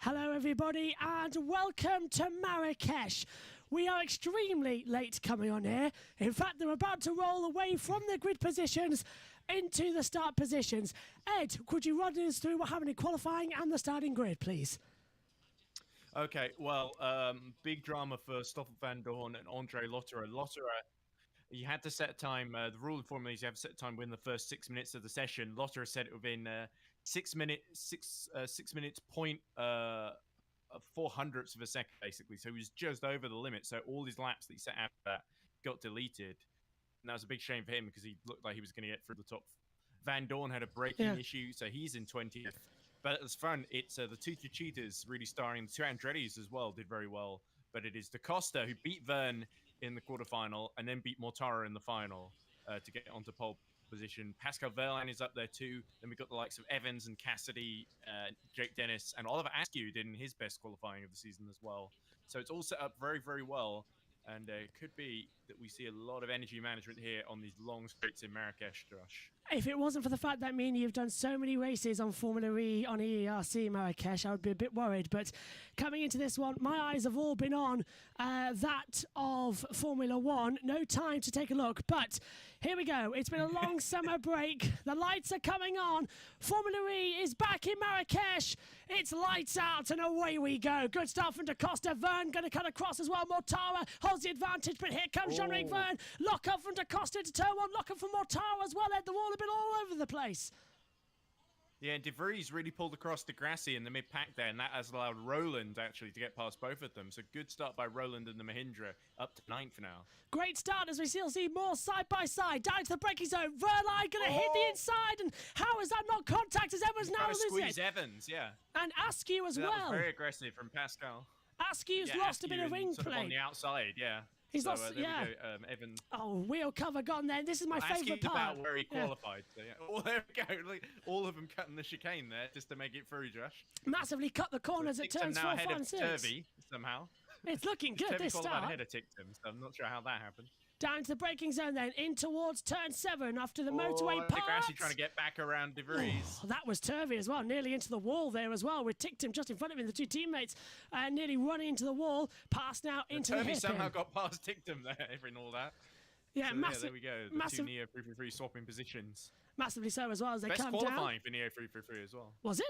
Hello everybody and welcome to Marrakesh. We are extremely late coming on here. In fact, they're about to roll away from the grid positions into the start positions. Ed, could you run us through what happened in qualifying and the starting grid, please? Okay, well, big drama for Stoffel van Dorn and Andre Lotterer. Lotterer, you had to set a time. The rule of Formula is you have to set a time within the first 6 minutes of the session. Lotterer said it within 6 minutes point 400ths of a second, basically. So he was just over the limit. So all his laps that he set after that got deleted. And that was a big shame for him because he looked like he was going to get through the top. Van Dorn had a braking issue, so he's in 20th. But it's fun. It's the two cheaters really starring. The two Andretti's as well did very well. But it is Da Costa who beat Verne in the quarterfinal and then beat Mortara in the final to get onto pole position. Pascal Wehrlein is up there too. Then we've got the likes of Evans and Cassidy, Jake Dennis, and Oliver Askew did in his best qualifying of the season as well. So it's all set up very, very well. And it could be that we see a lot of energy management here on these long straights in Marrakesh, Josh. If it wasn't for the fact that me and you have done so many races on Formula E on ERC Marrakesh, I would be a bit worried. But coming into this one, my eyes have all been on that of Formula One. No time to take a look. But here we go. It's been a long summer break. The lights are coming on. Formula E is back in Marrakesh. It's lights out and away we go. Good start from Da Costa. Verne going to cut across as well. Mortara holds the advantage, but here comes Jean-Eric Verne. Lock up from Da Costa into turn one. Lock up from Mortara as well. Ed, the wall a bit all over the place. Yeah, De Vries really pulled across Degrassi in the mid-pack there, and that has allowed Roland actually to get past both of them. So good start by Roland and the Mahindra, up to 9th now. Great start as we still see more side by side. Down to the braking zone. Wehrlein going to hit the inside, and how is that not contact as Evans now loses squeeze it? Evans, yeah. And Askew as that well. Was very aggressive from Pascal. Askew's lost a bit of wing play. On the outside, yeah. He's lost, yeah. We go, Evans. Oh, wheel cover gone then. This is my favourite part. About where he qualified. So, yeah. Oh, there we go. Like, all of them cutting the chicane there just to make it through, Josh. Massively cut the corners at turns 4, 5, and 6. Turvey, somehow. It's looking good, this start. Ahead of Tictum, so I'm not sure how that happened. Down to the braking zone then, in towards turn 7 after the motorway part. Degrassi trying to get back around De Vries. Oh, that was Turvey as well, nearly into the wall there as well, with Tictum just in front of him, the two teammates nearly running into the wall, passed now into the Turvey somehow got past Tictum there, in all that. Yeah, so, massive. There we go, the two Neo 333 swapping positions. Massively so as well as they Best come down. Best qualifying for Neo 333 as well. Was it?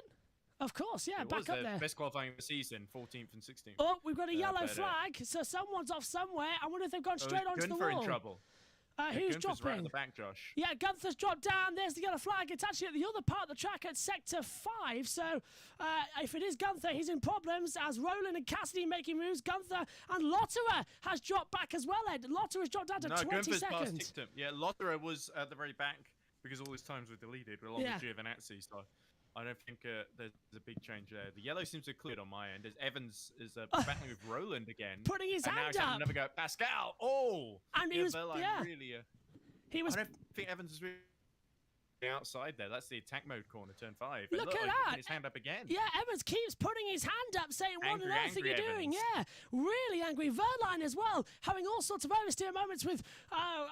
Of course, yeah, back up there. Best qualifying of the season, 14th and 16th. Oh, we've got a yellow flag, so someone's off somewhere. I wonder if they've gone straight onto the wall. In trouble. Who's Gunther's dropping? Right at the back, Josh. Yeah, Gunther's dropped down. There's the yellow flag. It's actually at the other part of the track at sector 5. So if it is Gunther, he's in problems as Roland and Cassidy making moves. Gunther and Lotterer has dropped back as well, Ed. Lotterer has dropped down to 20 Gunther's seconds. Past yeah, Lotterer was at the very back because all his times were deleted along with Giovinazzi. So I don't think there's a big change there. The yellow seems to have cleared on my end as Evans is battling with Roland again. Putting his hand now he's up. Another go. Pascal. Oh! And he was, really... He was. I don't think Evans is really outside there. That's the attack mode corner, turn 5. Look at that. Putting his hand up again. Yeah, Evans keeps putting his hand up, saying, "What on earth are you doing?" Evans. Yeah, really angry. Wehrlein as well, having all sorts of oversteer moments with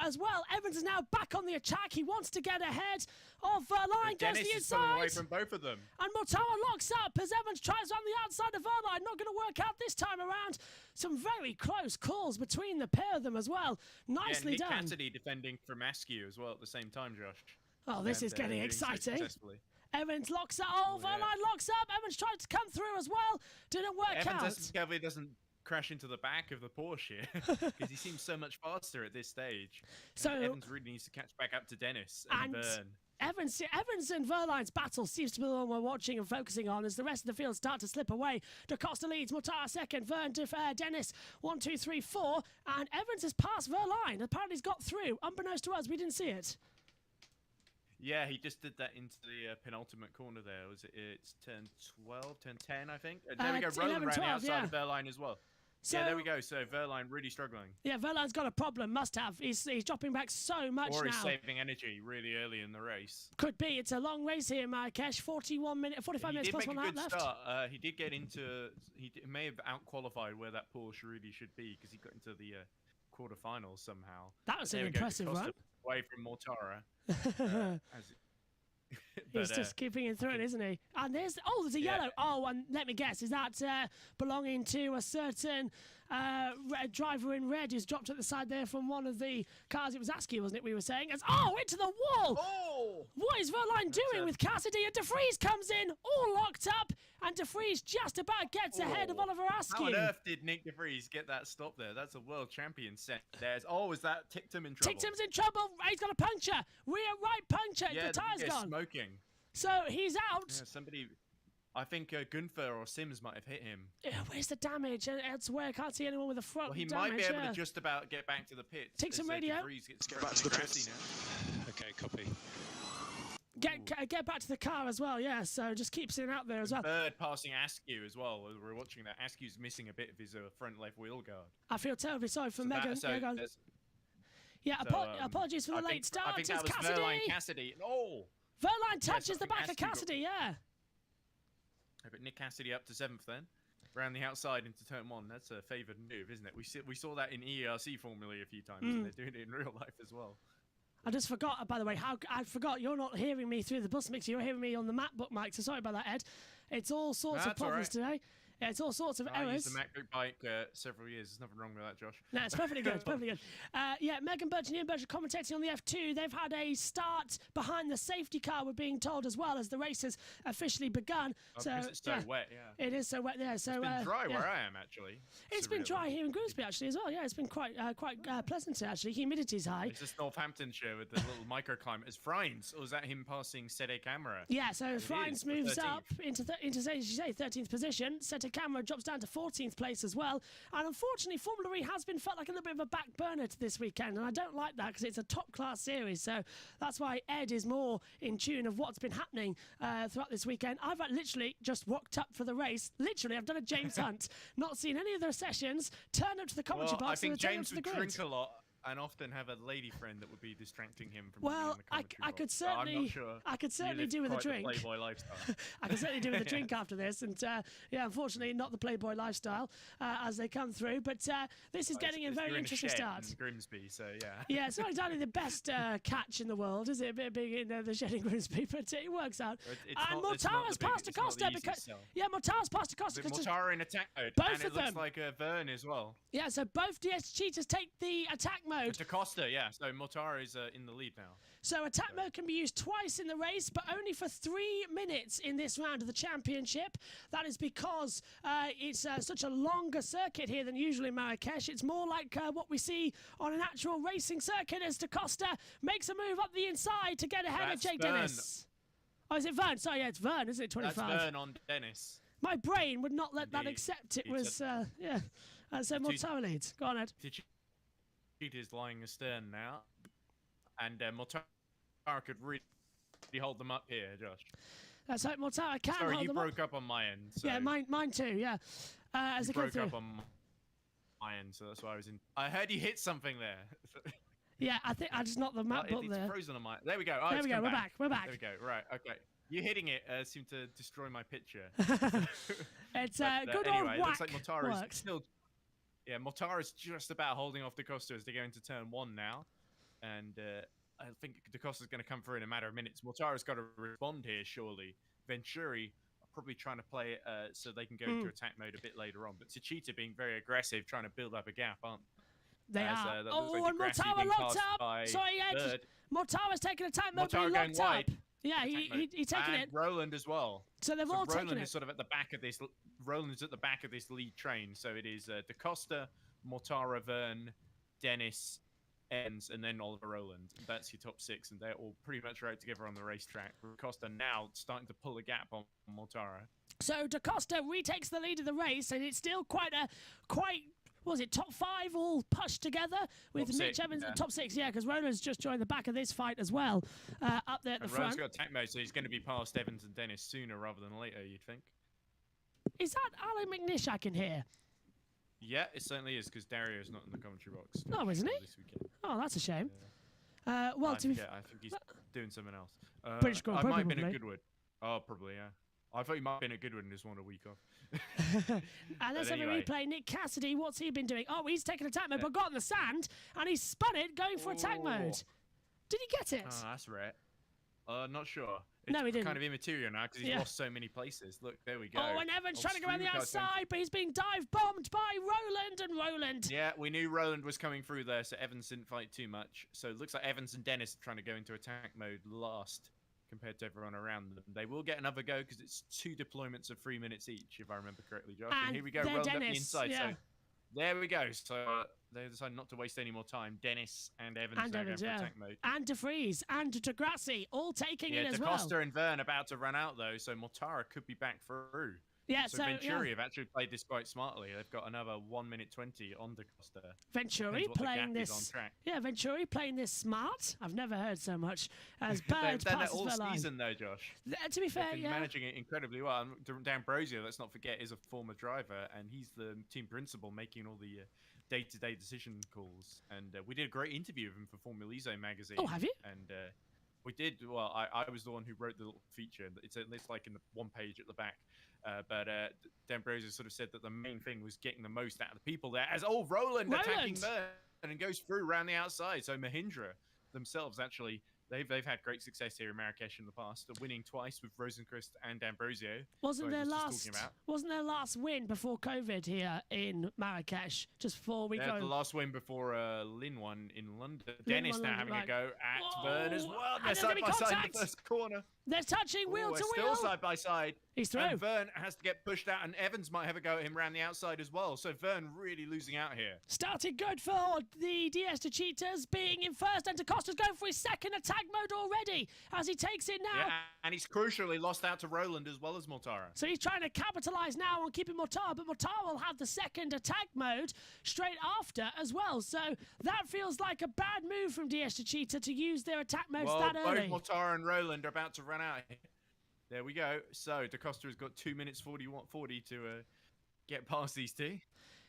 as well. Evans is now back on the attack. He wants to get ahead of Wehrlein. Goes to the inside. Away from both of them. And Mortara locks up as Evans tries on the outside of Wehrlein. Not going to work out this time around. Some very close calls between the pair of them as well. Nicely done. Cassidy defending from Askew as well at the same time, Josh. Oh, this is getting exciting. Evans locks up. Oh, Wehrlein locks up. Evans tried to come through as well. Didn't work out. Evans doesn't crash into the back of the Porsche because he seems so much faster at this stage. So Evans really needs to catch back up to Dennis and Verne. Evans and Wehrlein's battle seems to be the one we're watching and focusing on as the rest of the field start to slip away. Da Costa leads, Mortara second, Verne to Dennis 1, 2, 3, 4, and Evans has passed Wehrlein. Apparently he's got through. Unbeknownst to us, we didn't see it. Yeah, he just did that into the penultimate corner there. It's turn 12, turn 10, I think. There we go, Roland ran outside of Wehrlein as well. So, yeah, there we go. So Wehrlein really struggling. Yeah, Wehrlein's got a problem. Must have. He's dropping back so much now. Or he's saving energy really early in the race. Could be. It's a long race here, Marrakesh. 45 minutes plus 1 lap left. Start. He did get into. He may have out-qualified where that Porsche really should be because he got into the quarterfinals somehow. That was an impressive run. Away from Mortara. He's just keeping it through it, isn't he? And there's a yellow. Oh, and let me guess, is that belonging to a certain driver in red who's dropped at the side there from one of the cars? It was Askew, wasn't it? We were saying, into the wall. Oh! What is Verline doing with Cassidy? And De Vries comes in, all locked up, and De Vries just about gets ahead of Oliver Askew. How on earth did Nick De Vries get that stop there? That's a world champion set. Is that ticked him in trouble? Ticked him's in trouble. He's got a puncture. Rear right puncture. The tyre's gone. Smoking. So he's out. Yeah, somebody, I think Gunther or Sims might have hit him. Yeah, where's the damage? Elsewhere, I can't see anyone with a front. Well, he damage, might be able to just about get back to the pits. Take some radio. Get back to the pits. Okay, copy. Get back to the car as well, yeah. So just keep sitting out there as well. Bird passing Askew as well. We're watching that. Askew's missing a bit of his front left wheel guard. I feel terribly sorry for Megan. Apologies for the late start. I think that was Cassidy. Verline Cassidy. Oh! Verline touches the back of Cassidy, yeah. But Nick Cassidy up to 7th then. Around the outside into turn 1. That's a favoured move, isn't it? We saw that in ERC Formula a few times, and they're doing it in real life as well. I just forgot, by the way, I forgot you're not hearing me through the bus mix. You're hearing me on the MacBook mic, so sorry about that, Ed. It's all sorts of problems today. Yeah, it's all sorts of errors. I used the MacBook bike several years. There's nothing wrong with that, Josh. No, it's perfectly good. It's perfectly good. Megan Burch and Ian Burch are commentating on the F2. They've had a start behind the safety car, we're being told, as well, as the race has officially begun. It's so wet, yeah. It is so wet there. So, it's been dry where I am, actually. It's been dry here in Grimsby, actually, as well. Yeah, it's been quite pleasant, actually. Humidity's high. It's just Northamptonshire with the little microclimate. Is Frines, or is that him passing Sede Camera? Yeah, so Frines moves up into 13th position. Sede Camera drops down to 14th place as well. And unfortunately, Formula E has been felt like a little bit of a back burner to this weekend, and I don't like that because it's a top-class series. So that's why Ed is more in tune of what's been happening throughout this weekend. I've literally just walked up for the race. Literally, I've done a James Hunt, not seen any of the sessions, turned up to the commentary box. I think and James would drink a lot and often have a lady friend that would be distracting him from well, being in the commentary I could certainly, I'm not sure I could certainly do with a drink. Playboy lifestyle. I could certainly do with a drink after this, and unfortunately, not the Playboy lifestyle as they come through. But this is getting a very interesting start. In Grimsby, so yeah. Yeah, it's not exactly the best catch in the world, is it? A bit big in the shed in Grimsby, but it works out. And Mortara's passed Acosta because Mortara's passed Acosta because Mortara in attack mode, both and it looks like Vern as well. Yeah, so both DS cheaters take the attack mode. Acosta. Yeah, so Mortara is in the lead now. So attack mode can be used twice in the race, but only for 3 minutes in this round of the championship. That is because it's such a longer circuit here than usually in Marrakesh. It's more like what we see on an actual racing circuit as Da Costa makes a move up the inside to get ahead of Jake Dennis. Oh, is it Vern? Sorry, yeah, it's Vern, isn't it? 25. That's Vern on Dennis. My brain would not let that accept it was, so Mortara leads. Go on, Ed. Is lying astern now, and Mortara could really hold them up here, Josh. That's like Mortara can hold them up. Sorry, you broke up on my end. So. Yeah, mine too. Yeah, as you broke up on my end, so that's why I was in. I heard you hit something there. Yeah, I think I just knocked the MacBook there. It's frozen on my. There we go. Oh, there we go. We're back. We're back. There we go. Right. Okay. You hitting it seemed to destroy my picture. It's good anyway, old whack. It looks like Mortara works. is still. Yeah, Mortara's just about holding off Da Costa as they go into turn 1 now. And I think Da Costa's going to come through in a matter of minutes. Mortara's got to respond here, surely. Venturi are probably trying to play it so they can go into attack mode a bit later on. But Tsuchita being very aggressive, trying to build up a gap, aren't they? Are. And Mortara locked up. Sorry, Ed. Mortara's taking attack mode, but he locked up. Yeah, he's taking it. Roland as well. So they've all taken it. Roland is sort of at the back of this. Roland's at the back of this lead train. So it is Da Costa, Mortara, Vern, Dennis, Enns, and then Oliver Roland. That's your top 6, and they're all pretty much right together on the racetrack. Da Costa now starting to pull a gap on Mortara. So Da Costa retakes the lead of the race, and it's still quite was it top 5 all pushed together with Mitch Evans at top 6? Yeah, because Roland's just joined the back of this fight as well, up there at the front. Roland's got attack mode, so he's going to be past Evans and Dennis sooner rather than later, you'd think. Is that Alan McNish I can hear? Yeah, it certainly is, because Dario's not in the commentary box. No, isn't he? This weekend. Oh, that's a shame. I think he's doing something else. British Grand Prix, I might have been at Goodwood. Oh, probably, yeah. I thought he might have been at Goodwood and just wanted a week off. And let's have a replay. Nick Cassidy, what's he been doing? Oh, he's taken attack mode, but got on the sand, and he spun it, going for attack mode. Did he get it? Oh, that's right. Not sure. It's No, he didn't. kind of immaterial now because he's lost so many places. Look, there we go. Oh, and Evans trying to go around the outside, but he's being dive-bombed by Roland, and Roland. Yeah, we knew Roland was coming through there, so Evans didn't fight too much. So it looks like Evans and Dennis are trying to go into attack mode last compared to everyone around them. They will get another go because it's 2 deployments of 3 minutes each, if I remember correctly, Josh. And here we go, Roland up the inside. So there we go. So they decided not to waste any more time. Dennis and Evans now going for attack mode. And De Vries and De Grassi all taking it as well. DaCosta and Vern about to run out, though, so Mortara could be back through. Yeah, so Venturi have actually played this quite smartly. They've got another 1 minute 20 on DaCosta. Venturi playing this. Yeah, Venturi playing this smart. I've never heard so much as Burch They've done passes it all the line. season, though, Josh. To be fair, They've been managing it incredibly well. D'Ambrosio, let's not forget, is a former driver, and he's the team principal making all the day-to-day decision calls. And we did a great interview of him for Formula Ezo magazine. Oh, have you? And we did. Well, I was the one who wrote the little feature. It's like in the 1 page at the back. But D'Ambrosio sort of said that the main thing was getting the most out of the people there. As Roland attacking Burn and goes through around the outside. So Mahindra themselves actually. They've had great success here in Marrakesh in the past, winning twice with Rosenquist and D'Ambrosio. Wasn't their last win before COVID here in Marrakesh? Just before we go. The last win before Lynn won in London. Dennis now having a go at Burn as well. They're side by side in the first corner. They're touching wheel to wheel. Still side by side. He's through. And Vern has to get pushed out, and Evans might have a go at him around the outside as well. So Vern really losing out here. Started good for the DS de Cheetahs, being in first, and DaCosta's going for his second attack mode already as he takes it now. Yeah, and he's crucially lost out to Roland as well as Mortara. So he's trying to capitalise now on keeping Mortara, but Mortara will have the second attack mode straight after as well. So that feels like a bad move from DS de Cheetah to use their attack modes that early. Both Mortara and Roland are about to run out here. There we go. So DaCosta has got 2 minutes 40 to get past these two.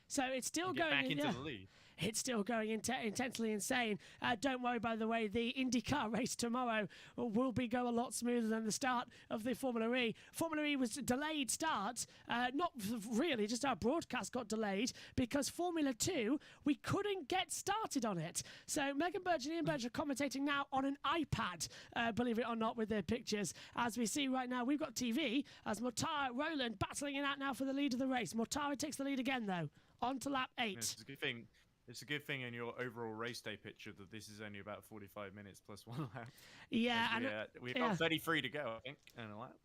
So it's still going back into the lead. It's still going intensely insane. Don't worry, by the way, the IndyCar race tomorrow will go a lot smoother than the start of the Formula E. Formula E was a delayed start. Not really, just our broadcast got delayed because Formula 2, we couldn't get started on it. So Megan Burch and Ian Burch are commentating now on an iPad, believe it or not, with their pictures. As we see right now, we've got TV as Mortara, Roland battling it out now for the lead of the race. Mortara takes the lead again, though, on to lap 8. It's a good thing. It's a good thing in your overall race day picture that this is only about 45 minutes plus 1 lap. Yeah, we've got 33 to go, I think, and a lap.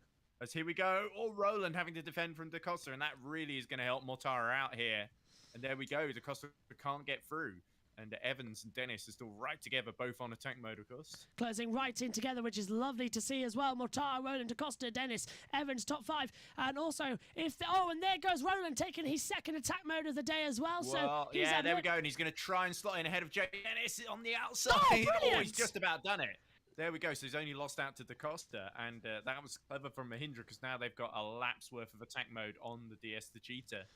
As here we go, Roland having to defend from DaCosta, and that really is going to help Mortara out here. And there we go, DaCosta can't get through. And Evans and Dennis are still right together, both on attack mode, of course. Closing right in together, which is lovely to see as well. Mortara, Roland, DaCosta, Dennis, Evans, top 5. And also, and there goes Roland taking his second attack mode of the day as well. Yeah, there we go. And he's going to try and slot in ahead of Jake Dennis on the outside. Brilliant. He's just about done it. There we go. So he's only lost out to DaCosta. And that was clever from Mahindra because now they've got a lap's worth of attack mode on the DS de Cheetah.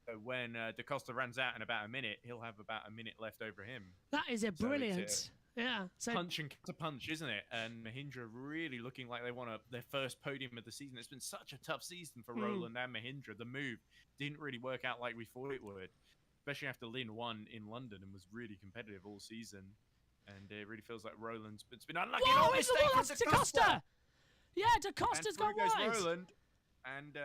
So when DaCosta runs out in about a minute, he'll have about a minute left over him. That is brilliant. Yeah. So punch and to punch, isn't it? And Mahindra really looking like they want their first podium of the season. It's been such a tough season for Roland and Mahindra. The move didn't really work out like we thought it would, especially after Lynn won in London and was really competitive all season. And it really feels like Roland's been unlucky. Whoa, it's DaCosta! Yeah, DaCosta's gone wide. Roland. And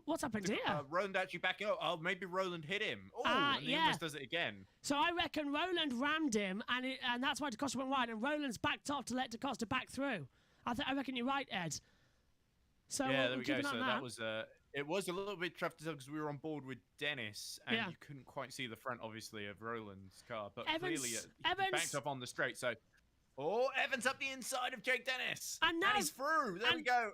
what's happened here? Roland actually backing up. Oh, maybe Roland hit him. And he almost does it again. So I reckon Roland rammed him, and that's why DaCosta went wide, and Roland's backed off to let DaCosta back through. I reckon you're right, Ed. So yeah, there we go. So that was it was a little bit tough to tell because we were on board with Dennis, and you couldn't quite see the front, obviously, of Roland's car, but clearly he backed up on the straight. So, Evans up the inside of Jake Dennis, and now he's through. There we go.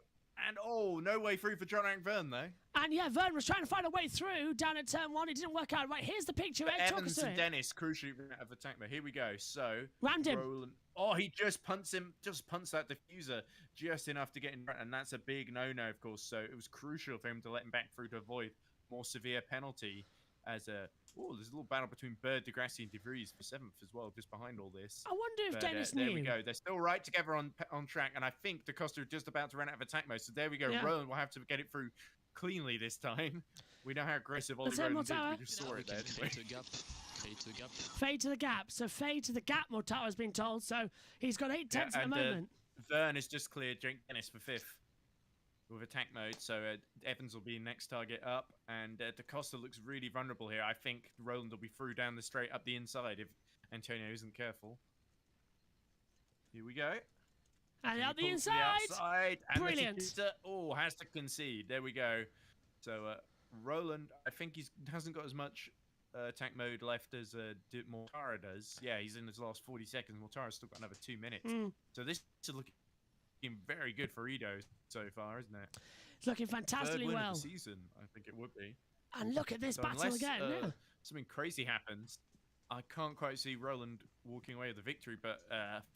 And no way through for John Vern though. And yeah, Vern was trying to find a way through down at turn 1. It didn't work out. Right, here's the picture. Evans and Dennis crucially out of attack mode. Here we go. So rammed him. Roland, he just punts that diffuser just enough to get in front, and that's a big no-no, of course. So it was crucial for him to let him back through to avoid more severe penalty. As there's a little battle between Bird, De Grassi, and De Vries for 7th as well, just behind all this. I wonder if Dennis knew. There we go. They're still right together on track, and I think DaCosta is just about to run out of attack mode. So there we go. Yeah. Roland will have to get it through cleanly this time. We know how aggressive Ollie Roland is. We just saw it there. Fade to the gap. Fade to the gap. So fade to the gap, Mortara has been told. So he's got 8 tenths at the moment. Vern has just cleared Jake Dennis for 5th with attack mode, so Evans will be next target up, and DaCosta looks really vulnerable here. I think Roland will be through down the straight up the inside if Antonio isn't careful. Here we go. And out the pulls to inside. outside, and Brilliant. Has to concede. There we go. So Roland, I think he hasn't got as much attack mode left as Mortara does. Yeah, he's in his last 40 seconds. Mortara's still got another 2 minutes. So this is looking very good for Edo so far, isn't it? It's looking fantastically Third win well. of the season, I think it would be. And look at this So battle unless, again. Yeah. something crazy happens, I can't quite see Roland walking away with the victory, but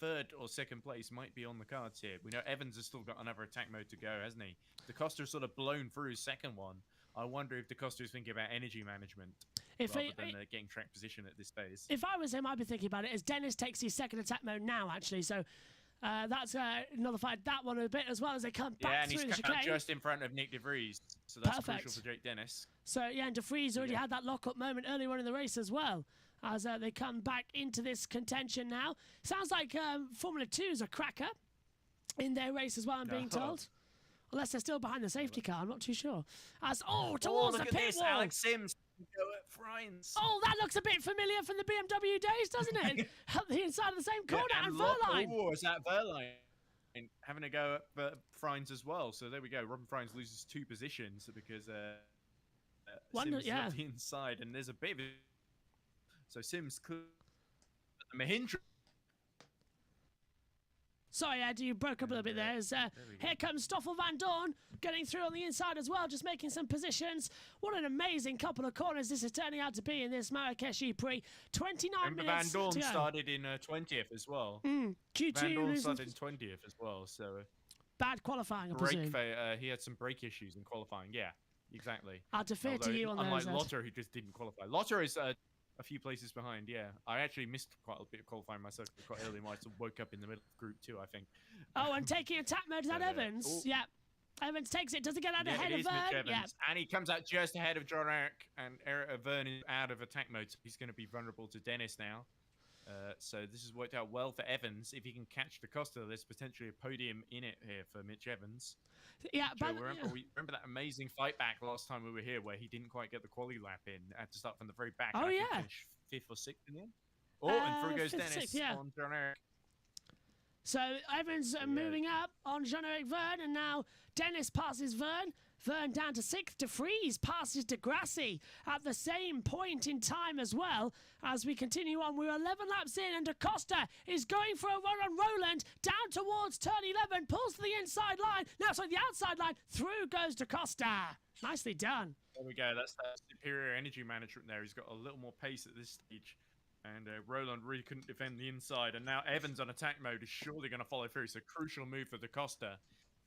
3rd or 2nd place might be on the cards here. We know Evans has still got another attack mode to go, hasn't he? DaCosta's sort of blown through his 2nd one. I wonder if DaCosta is thinking about energy management rather than getting track position at this phase. If I was him, I'd be thinking about it as Dennis takes his 2nd attack mode now, actually. So that's another fight. That one a bit as well as they come back through the chicane. Yeah, and he's just in front of Nick DeVries, so that's Perfect. crucial for Jake Dennis. So, yeah, and DeVries already had that lock-up moment earlier on in the race as well, as they come back into this contention now. Sounds like Formula 2 is a cracker in their race as well, I'm being told. Unless they're still behind the safety car, I'm not too sure. Towards the pit wall. Alex Sims can go at Frines. Oh, that looks a bit familiar from the BMW days, doesn't it? At the inside of the same corner, and Verline. Oh, is that Verline having a go at Frines as well? So there we go. Robin Frines loses 2 positions because Sims is up the inside, and there's a bit of a... So Sims could... Mahindra... Sorry, Ed, you broke up a little bit there. Here comes Stoffel Van Dorn getting through on the inside as well, just making some positions. What an amazing couple of corners this is turning out to be in this Marrakesh ePrix. 29 minutes Van Dorn to go. started in 20th as well. Q2 Van Dorn started in 20th as well, so... bad qualifying, I presume. He had some brake issues in qualifying, yeah, exactly. I'll defer to you on those. Unlike Lotter, who just didn't qualify. Lotter is... a few places behind, yeah. I actually missed quite a bit of qualifying myself quite early. I woke up in the middle of Group 2, I think. Oh, and taking attack mode is that Evans? Oh. Yeah. Evans takes it. Does it get out ahead of Mitch Vern? Evans. Yeah. And he comes out just ahead of John Eric. And Vern is out of attack mode, so he's going to be vulnerable to Dennis now. So this has worked out well for Evans. If he can catch DaCosta, there's potentially a podium in it here for Mitch Evans. Yeah, Joe, remember that amazing fight back last time we were here where he didn't quite get the quali lap in. Had to start from the very back. Oh, yeah. Finish 5th or 6th in the end. Oh, and through goes Dennis on John Eric. So Evans moving up on Jean-Eric Vern, and now Dennis passes Vern. Vern down to 6th. DeVries passes Degrassi at the same point in time as well. As we continue on, we're 11 laps in, and DaCosta is going for a run on Roland. Down towards turn 11, pulls to the inside line. Now, sorry, the outside line. Through goes DaCosta. Nicely done. There we go. That's that superior energy management there. He's got a little more pace at this stage. And Roland really couldn't defend the inside. And now Evans on attack mode is surely going to follow through. So crucial move for DaCosta.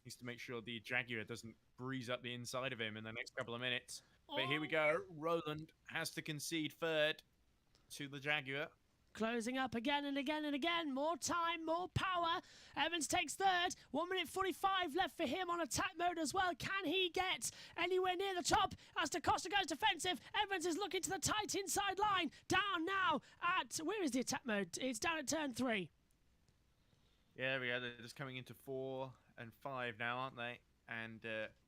Needs to make sure the Jaguar doesn't breeze up the inside of him in the next couple of minutes. But here we go. Roland has to concede 3rd to the Jaguar. Closing up again and again and again. More time, more power. Evans takes 3rd. 1 minute 45 left for him on attack mode as well. Can he get anywhere near the top as DaCosta goes defensive? Evans is looking to the tight inside line. Down now at... Where is the attack mode? It's down at turn 3. Yeah, we are. They're just coming into 4 and 5 now, aren't they? And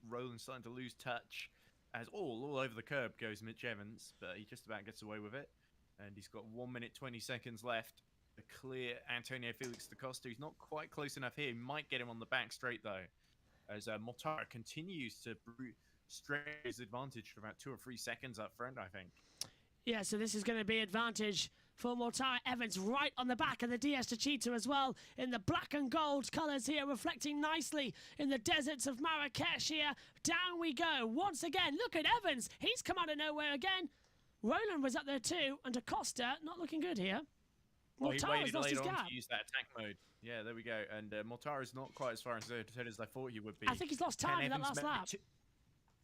Roland's starting to lose touch as all over the curb goes Mitch Evans, but he just about gets away with it. And he's got 1 minute 20 seconds left. A clear Antonio Felix DaCosta. He's not quite close enough here. He might get him on the back straight though, as Mortara continues to stretch his advantage for about 2 or 3 seconds up front, I think. Yeah, so this is going to be advantage for Mortara. Evans right on the back of the DS Cheetah as well, in the black and gold colours here, reflecting nicely in the deserts of Marrakesh here. Down we go. Once again, look at Evans. He's come out of nowhere again. Roland was up there too, and DaCosta not looking good here. Well, he waited lost his later on gap. to use that attack mode. Yeah, there we go. And Mortara's not quite as far as I thought he would be. I think he's lost time in that last lap.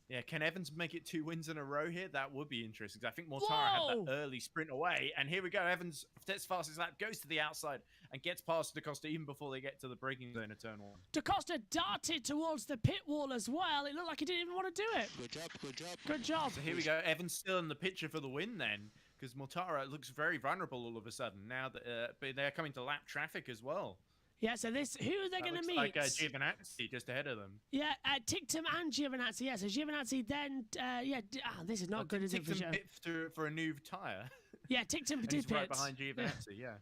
Yeah, can Evans make it 2 wins in a row here? That would be interesting. I think Mortara had that early sprint away. And here we go. Evans, that's fastest lap, goes to the outside and gets past DaCosta even before they get to the braking zone of turn 1. DaCosta darted towards the pit wall as well. It looked like he didn't even want to do it. Good job, good job. Good job. So here we go. Evans still in the picture for the win then, because Mortara looks very vulnerable all of a sudden now that but they're coming to lap traffic as well. Yeah, so this, who are they going to meet? Like Giovinazzi just ahead of them. Yeah, Tictum and Giovinazzi. Yeah, so Giovinazzi then, this is not good, is it, for Joe? For a new tyre. Yeah, Tictum and did he's pit. right behind Giovinazzi, yeah.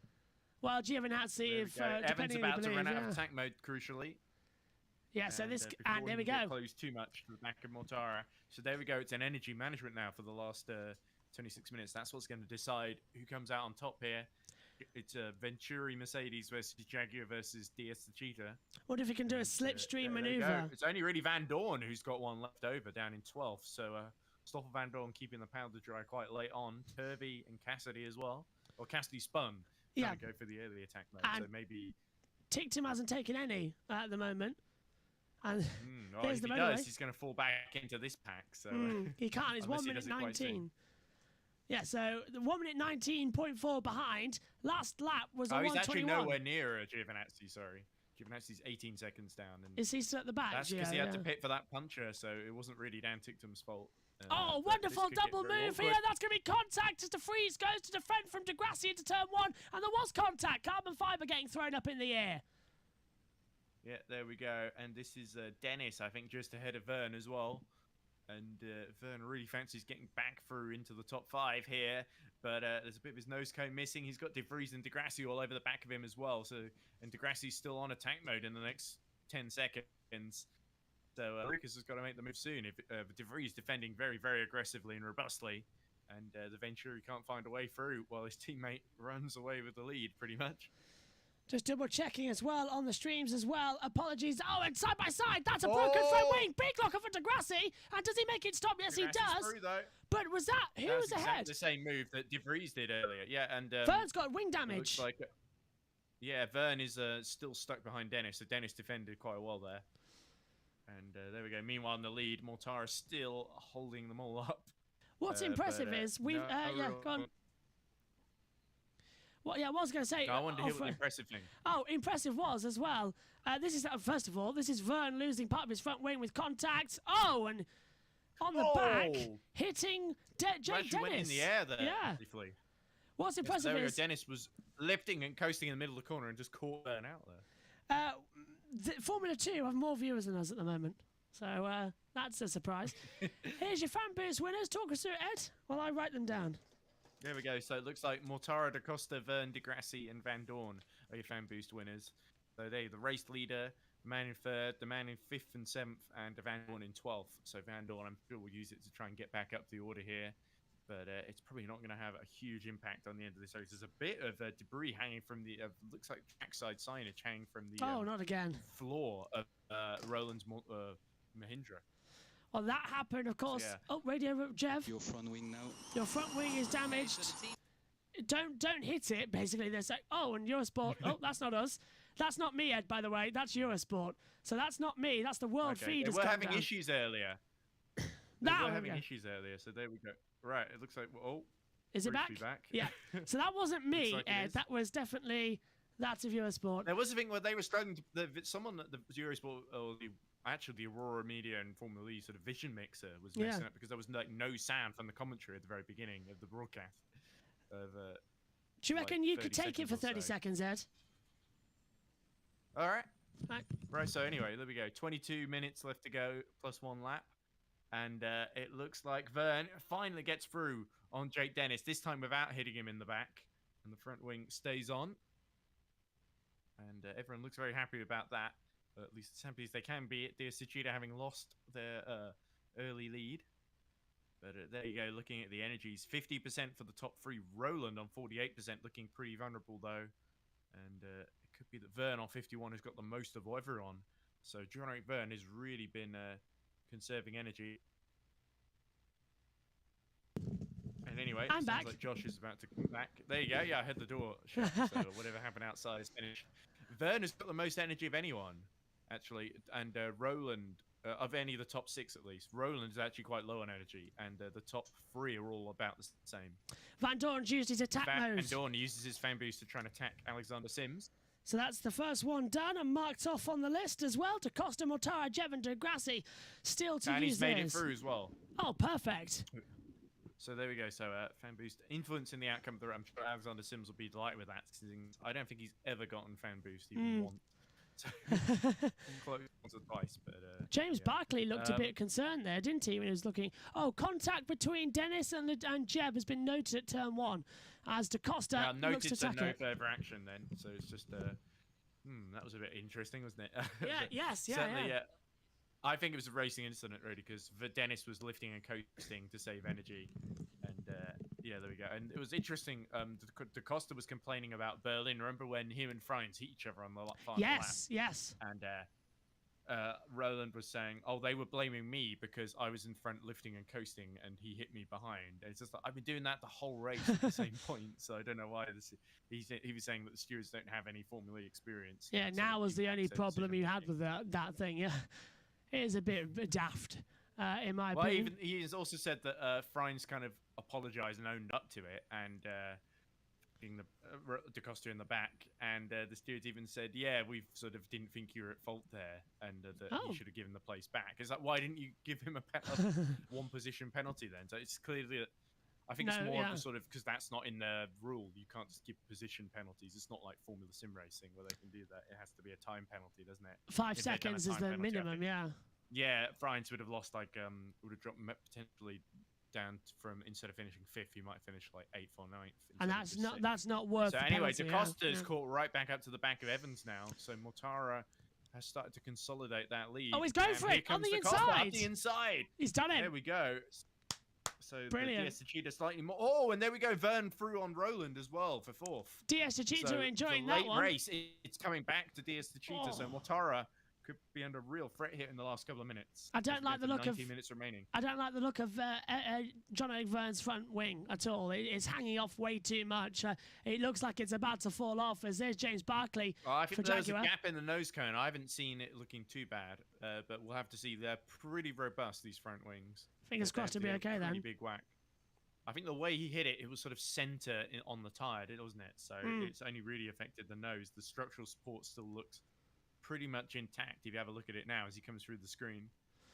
Well, Giovinazzi, if Evans depending about on to you run believe, out of attack mode, crucially. Yeah, so this, before and there we he can get go. close too much to the back of Mortara. So there we go. It's an energy management now for the last 26 minutes. That's what's going to decide who comes out on top here. It's Venturi Mercedes versus Jaguar versus DS the Cheetah. What if he can do a slipstream maneuver? It's only really Van Dorn who's got one left over down in 12th. So Stoffel Van Dorn keeping the powder dry quite late on. Turvey and Cassidy as well. Or Cassidy spun. Trying to go for the early attack mode. And so maybe Tictum hasn't taken any at the moment. And if he does, he's going to fall back into this pack. So he can't. It's 1 minute 19. Yeah, so 1 minute 19.4 behind. Last lap was a 1:21. He's actually nowhere near Giovinazzi, sorry. Giovinazzi's 18 seconds down. And is he still at the back? That's because he had to pit for that puncher, so it wasn't really Dan Tictum's fault. Wonderful double move here. That's going to be contact as De Vries goes to defend from Degrassi into turn 1. And there was contact. Carbon fibre getting thrown up in the air. Yeah, there we go. And this is Dennis, I think, just ahead of Vern as well. And Vern really fancies getting back through into the top 5 here. But there's a bit of his nose cone missing. He's got De Vries and Degrassi all over the back of him as well. And Degrassi's still on attack mode in the next 10 seconds. So Lucas has got to make the move soon. If De Vries defending very, very aggressively and robustly. And the Venturi can't find a way through while his teammate runs away with the lead, pretty much. Just double checking as well on the streams as well. Apologies. Oh, and side by side, that's a broken front wing. Big locker for Degrassi. And does he make it stop? Yes, he does. Through, though. But was that who was ahead? The same move that De Vries did earlier. Yeah, and Vern's got wing damage. Looks like, Vern is still stuck behind Dennis. So Dennis defended quite well there. And there we go. Meanwhile, in the lead, Mortara still holding them all up. What's impressive is we've go on. Well, yeah, I was going to say. No, I wanted to hear what the impressive thing. Oh, impressive was as well. This is first of all, this is Vern losing part of his front wing with contact. Oh, and on the back, hitting Jake Dennis. Went in the air there. Yeah. Briefly. What's impressive there we is go. Dennis was lifting and coasting in the middle of the corner and just caught Vern out there. Formula 2 have more viewers than us at the moment, so that's a surprise. Here's your fan boost winners. Talk us through it, Ed, while I write them down. There we go. So it looks like Mortara, Da Costa, Vern, Degrassi, and Van Dorn are your fan boost winners. So they, the race leader, the man in 3rd, the man in 5th and 7th, and Van Dorn in 12th. So Van Dorn, I'm sure, will use it to try and get back up the order here. But it's probably not going to have a huge impact on the end of this race. There's a bit of debris hanging from the, looks like trackside signage hanging from the not again. Floor of Roland's Mahindra. Well, that happened, of course. Yeah. Oh, radio, Jeff. Your front wing now. Your front wing is damaged. Don't hit it, basically. They're saying, oh, and Eurosport. Oh, that's not us. That's not me, Ed, by the way. That's Eurosport. So that's not me. That's the world feed. They were having issues earlier. They were having issues earlier, so there we go. Right, it looks like, is it back? Yeah. So that wasn't me, like Ed. That was definitely, that's of Eurosport. There was a thing where they were struggling to, someone at the Eurosport, or the Aurora Media and Formula E sort of vision mixer was messing up because there was like no sound from the commentary at the very beginning of the broadcast. Do you reckon you could take it for 30 seconds, Ed? All right. Right, so anyway, there we go. 22 minutes left to go, plus 1 lap. And it looks like Vern finally gets through on Jake Dennis, this time without hitting him in the back. And the front wing stays on. And everyone looks very happy about that. At least as happy as they can be at DS Cheetah having lost their early lead. But there you go, looking at the energies. 50% for the top 3. Roland on 48%, looking pretty vulnerable though. And it could be that Vern on 51 has got the most of everyone. So John-Eric Vern has really been conserving energy. And anyway, I'm it sounds back. like Josh is about to come back. There you go. Yeah, I had the door shut, so whatever happened outside is finished. Vern has got the most energy of anyone, actually. And Roland, of any of the top 6 at least, Roland is actually quite low on energy. And the top 3 are all about the same. Van Dorn's used his attack mode. Van Dorn uses his fan boost to try and attack Alexander Sims. So that's the first one done and marked off on the list as well. Da Costa, Mortara, Jevon, Degrassi still to use And he's made it theirs. through as well. Oh, perfect. So there we go. So fan boost influencing the outcome. I'm sure Alexander Sims will be delighted with that. I don't think he's ever gotten fan boost even once. So, close once or twice, but James yeah. Barkley looked a bit concerned there, didn't he, when he was looking? Oh, contact between Dennis and Jeb has been noted at turn 1 as DaCosta looks to attack no it. further action then. So it's just that was a bit interesting, wasn't it? Yeah. I think it was a racing incident really because Dennis was lifting and coasting to save energy, and yeah, there we go. And it was interesting. DaCosta was complaining about Berlin. Remember when him and Freins hit each other on the final lap? Yes. And Roland was saying, "Oh, they were blaming me because I was in front lifting and coasting, and he hit me behind." And it's just like I've been doing that the whole race at the same point, so I don't know why. He was saying that the stewards don't have any Formula E experience. Yeah, so now was the only problem you had making. with that thing. Yeah, it is a bit daft, in my Well, opinion. he has also said that Freins kind of apologized and owned up to it, and being the DaCosta in the back, and the stewards even said, "Yeah, we sort of didn't think you were at fault there, and that he should have given the place back." It's like, why didn't you give him a one position penalty then? So it's clearly that. I think it's more of a sort of because that's not in the rule. You can't just give position penalties. It's not like Formula Sim racing where they can do that. It has to be a time penalty, doesn't it? 5 If they'd done a seconds is time the penalty, I minimum. think- Yeah. Yeah, Freins would have lost would have dropped potentially down from instead of finishing 5th, he might finish like 8th or 9th. And that's not worth. So the anyway, penalty, DaCosta's caught right back up to the back of Evans now. So Mortara has started to consolidate that lead. Oh, he's going and for here it on comes the DaCosta inside. up the inside. He's done it. There we go. So Brilliant. the Cheetah slightly more. Oh, and there we go. Vern through on Roland as well for 4th. DS Cheetah So enjoying the that late one. race, it's coming back to DS Cheetah. So Mortara could be under real threat here in the last couple of minutes. I don't like the look of 19 minutes remaining. I don't like the look of John Vern's front wing at all. It's hanging off way too much. It looks like it's about to fall off. As there's James Barkley. Well, I for think there's a Jaguar. gap in the nose cone. I haven't seen it looking too bad, but we'll have to see. They're pretty robust, these front wings. Fingers They crossed to have be a okay pretty then. big whack. I think the way he hit it, it was sort of center on the tire, wasn't it? So it's only really affected the nose. The structural support still looks pretty much intact if you have a look at it now as he comes through the screen.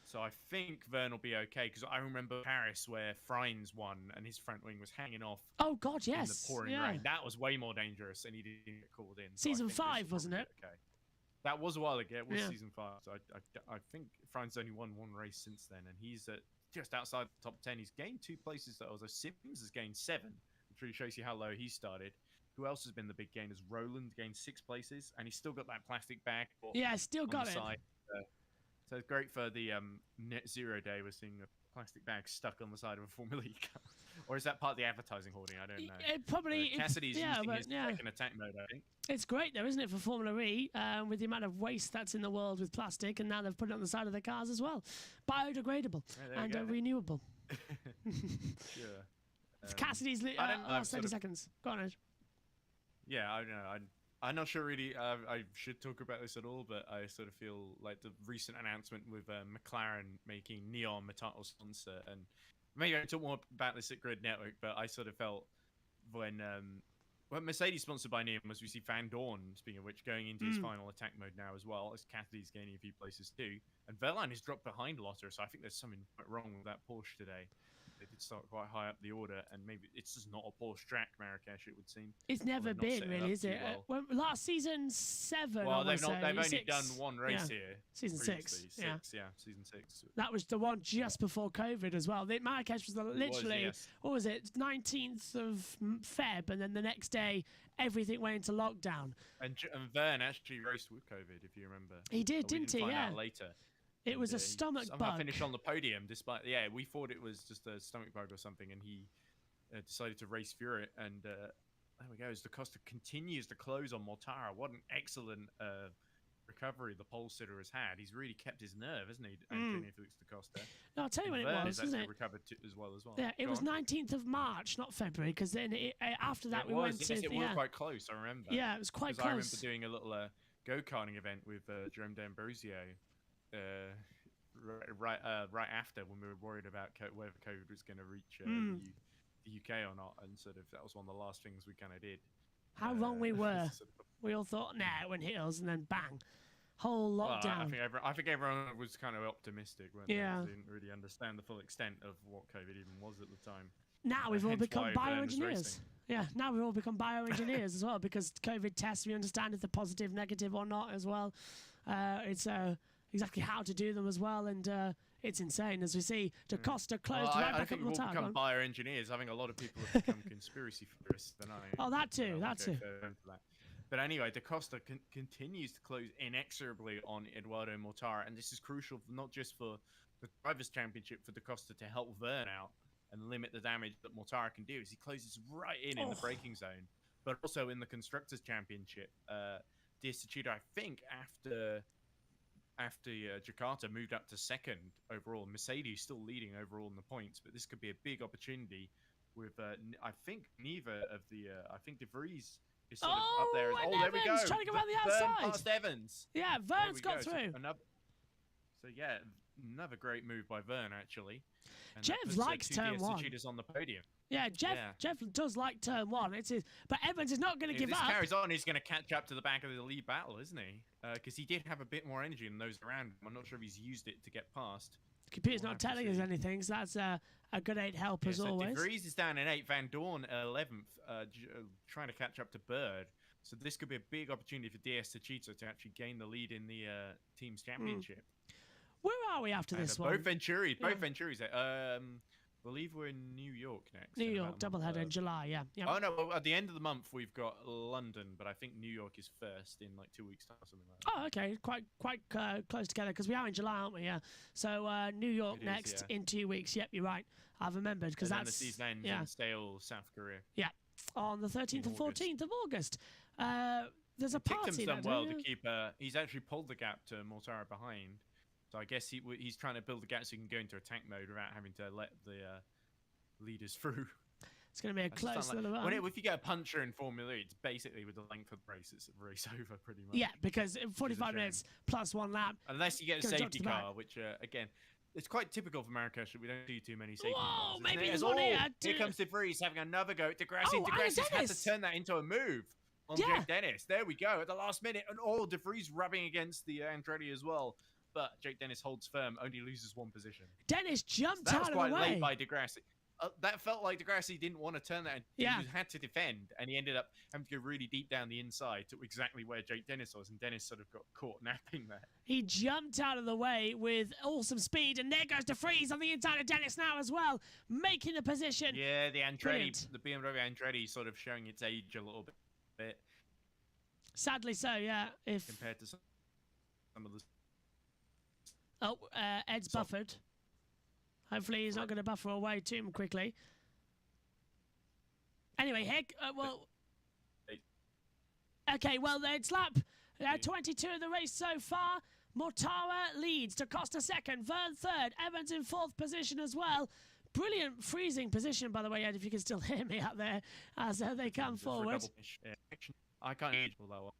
So I think Vern will be okay because I remember Paris where Freins won and his front wing was hanging off Oh God, yes. in the pouring rain. That was way more dangerous and he didn't get called in. So I Season think this 5, will wasn't probably it? be Okay. That was a while ago. It was Yeah. season 5. So I think Freins only won one race since then and he's just outside the top 10. He's gained 2 places though. Although Sims has gained 7, which really shows you how low he started. Who else has been the big gainers? Roland gained 6 places, and he's still got that plastic bag. Yeah, still got it. Side. So it's great for the net zero day. We're seeing a plastic bag stuck on the side of a Formula E car. Or is that part of the advertising hoarding? I don't know. It probably Cassidy's yeah, using but his yeah. second attack mode, I think. It's great though, isn't it, for Formula E, with the amount of waste that's in the world with plastic, and now they've put it on the side of the cars as well. Biodegradable there we and go. renewable. Sure. Cassidy's I don't know, I've last sort 30 of- seconds. Go on, Ed. Yeah, I don't know. I'm not sure really I should talk about this at all, but I sort of feel like the recent announcement with McLaren making Neon a title sponsor, and maybe I talk more about this at Grid Network, but I sort of felt when Mercedes sponsored by Neon was we see Van Dorn, speaking of which, going into his final attack mode now as well, as Cassidy's gaining a few places too, and Verline has dropped behind Lotter, so I think there's something quite wrong with that Porsche today. They did start quite high up the order, and maybe it's just not a Porsche track, Marrakesh, it would seem. It's never not been set it really, up is too it? well. Last season 7. Well, I they've would say, only 6. done one race Yeah. here. Season 6, previously. yeah. Season 6. That was the one just before COVID as well. Marrakesh was literally, yes. what was it, 19th of Feb, and then the next day everything went into lockdown. And Vern actually raced with COVID, if you remember. He did, But we didn't he? find Yeah. out later. It was a he stomach somehow bug. finished on the podium, despite we thought it was just a stomach bug or something, and he decided to race through it. And there we go. As DaCosta continues to close on Mortara, what an excellent recovery the pole sitter has had. He's really kept his nerve, hasn't he, Antonio Felix DaCosta? No, I'll tell you when it Vern was, has isn't actually it? recovered as well. Yeah, it Go was on. 19th of March, not February, because then after that It we was, went yes, to it was quite close. I remember. Yeah, it was quite 'Cause I remember close. doing a little go-karting event with Jerome D'Ambrosio right after, when we were worried about whether COVID was going to reach the UK or not, and sort of that was one of the last things we kind of did. How wrong we were. sort of- We all thought, nah, it wouldn't hit us, and then bang, whole well, lockdown. I think everyone was kind of optimistic, weren't Yeah. they? They didn't really understand the full extent of what COVID even was at the time. now we've all Hence become why Vern is bioengineers. racing. Yeah, now we've all become bioengineers as well, because COVID tests, we understand if they're positive, negative or not as well. It's exactly how to do them as well, and it's insane. As we see, Da Costa closed right I back think up we've all Mortara. become bioengineers. I think a lot of people have become conspiracy theorists tonight. Oh, that too, that too. But anyway, Da Costa continues to close inexorably on Eduardo Mortara, and this is crucial not just for the Drivers' Championship for Da Costa to help Vern out and limit the damage that Mortara can do, as he closes right in the braking zone, but also in the Constructors' Championship. Diaz Techeetah, I think, after Jakarta moved up to second overall. Mercedes still leading overall in the points, but this could be a big opportunity with, I think, neither of the, I think De Vries is sort of up there. And There we go. Evans trying to go around the Vern outside. past Evans. Yeah, There Vern's we got go. through. So yeah, another great move by Vern, actually. And Jeff that puts, likes two turn Diaz one. Techeetahs on the podium. Yeah, Jeff does like turn one. It's his, but Evans is not going to If give this up. carries on, he's going to catch up to the back of the lead battle, isn't he? Because he did have a bit more energy than those around him. I'm not sure if he's used it to get past. The computer's We'll not have to telling us see. anything, so that's a good 8 help as So always. De Vries is down in 8th, Van Dorn 11th, trying to catch up to Bird. So this could be a big opportunity for Diaz Techeetah to actually gain the lead in the team's championship. Where are we after this one? Both Venturis, Yeah. I believe we're in New York next. New in York, about a month. doubleheader in July, yeah. Oh no! Well, at the end of the month, we've got London, but I think New York is first in like 2 weeks' time or something like that. Oh, okay, quite close together, because we are in July, aren't we? Yeah. So New York It is, next yeah. in 2 weeks. Yep, you're right. I've remembered, because And then that's the season ends in Seoul, South Korea. on the 13th and August. 14th of August. There's a Tictum's party. done that well day, to keep. He's actually pulled the gap to Mortara behind. So I guess he's trying to build the gap so he can go into attack mode without having to let the leaders through. It's going to be a I just don't close like- little when run. if you get a puncher in Formula E, it's basically with the length of the race, it's a race over pretty much. Yeah, because 45 shame. minutes plus 1 lap. Unless you get a Goes up to safety the back. car, which again, it's quite typical for Marrakesh that we don't do too many safety Whoa, cars. isn't maybe it? there's As one all- here. Here comes De Vries having another go at Degrassi. Oh, and Degrassi's had Dennis. to turn that into a move on Yeah. Jake Dennis. There we go at the last minute, and De Vries rubbing against the Andretti as well. But Jake Dennis holds firm, only loses 1 position. Dennis jumped That was out of quite the way. late by Degrassi. That felt like Degrassi didn't want to turn that. Yeah. He had to defend, and he ended up having to go really deep down the inside to exactly where Jake Dennis was, and Dennis sort of got caught napping there. He jumped out of the way with awesome speed, and there goes De Vries on the inside of Dennis now as well, making the position. Yeah, the Andretti, Brilliant. the BMW Andretti, sort of showing its age a little bit Sadly so, yeah. If compared to some of the. Ed's So- buffered. Hopefully he's not going to buffer away too quickly. Anyway, okay, well, it's lap 22 of the race so far. Mortara leads, Da Costa second, Vern third, Evans in 4th position as well. Brilliant freezing position, by the way, Ed, if you can still hear me out there as they come Just for a forward. I can't hear all that one.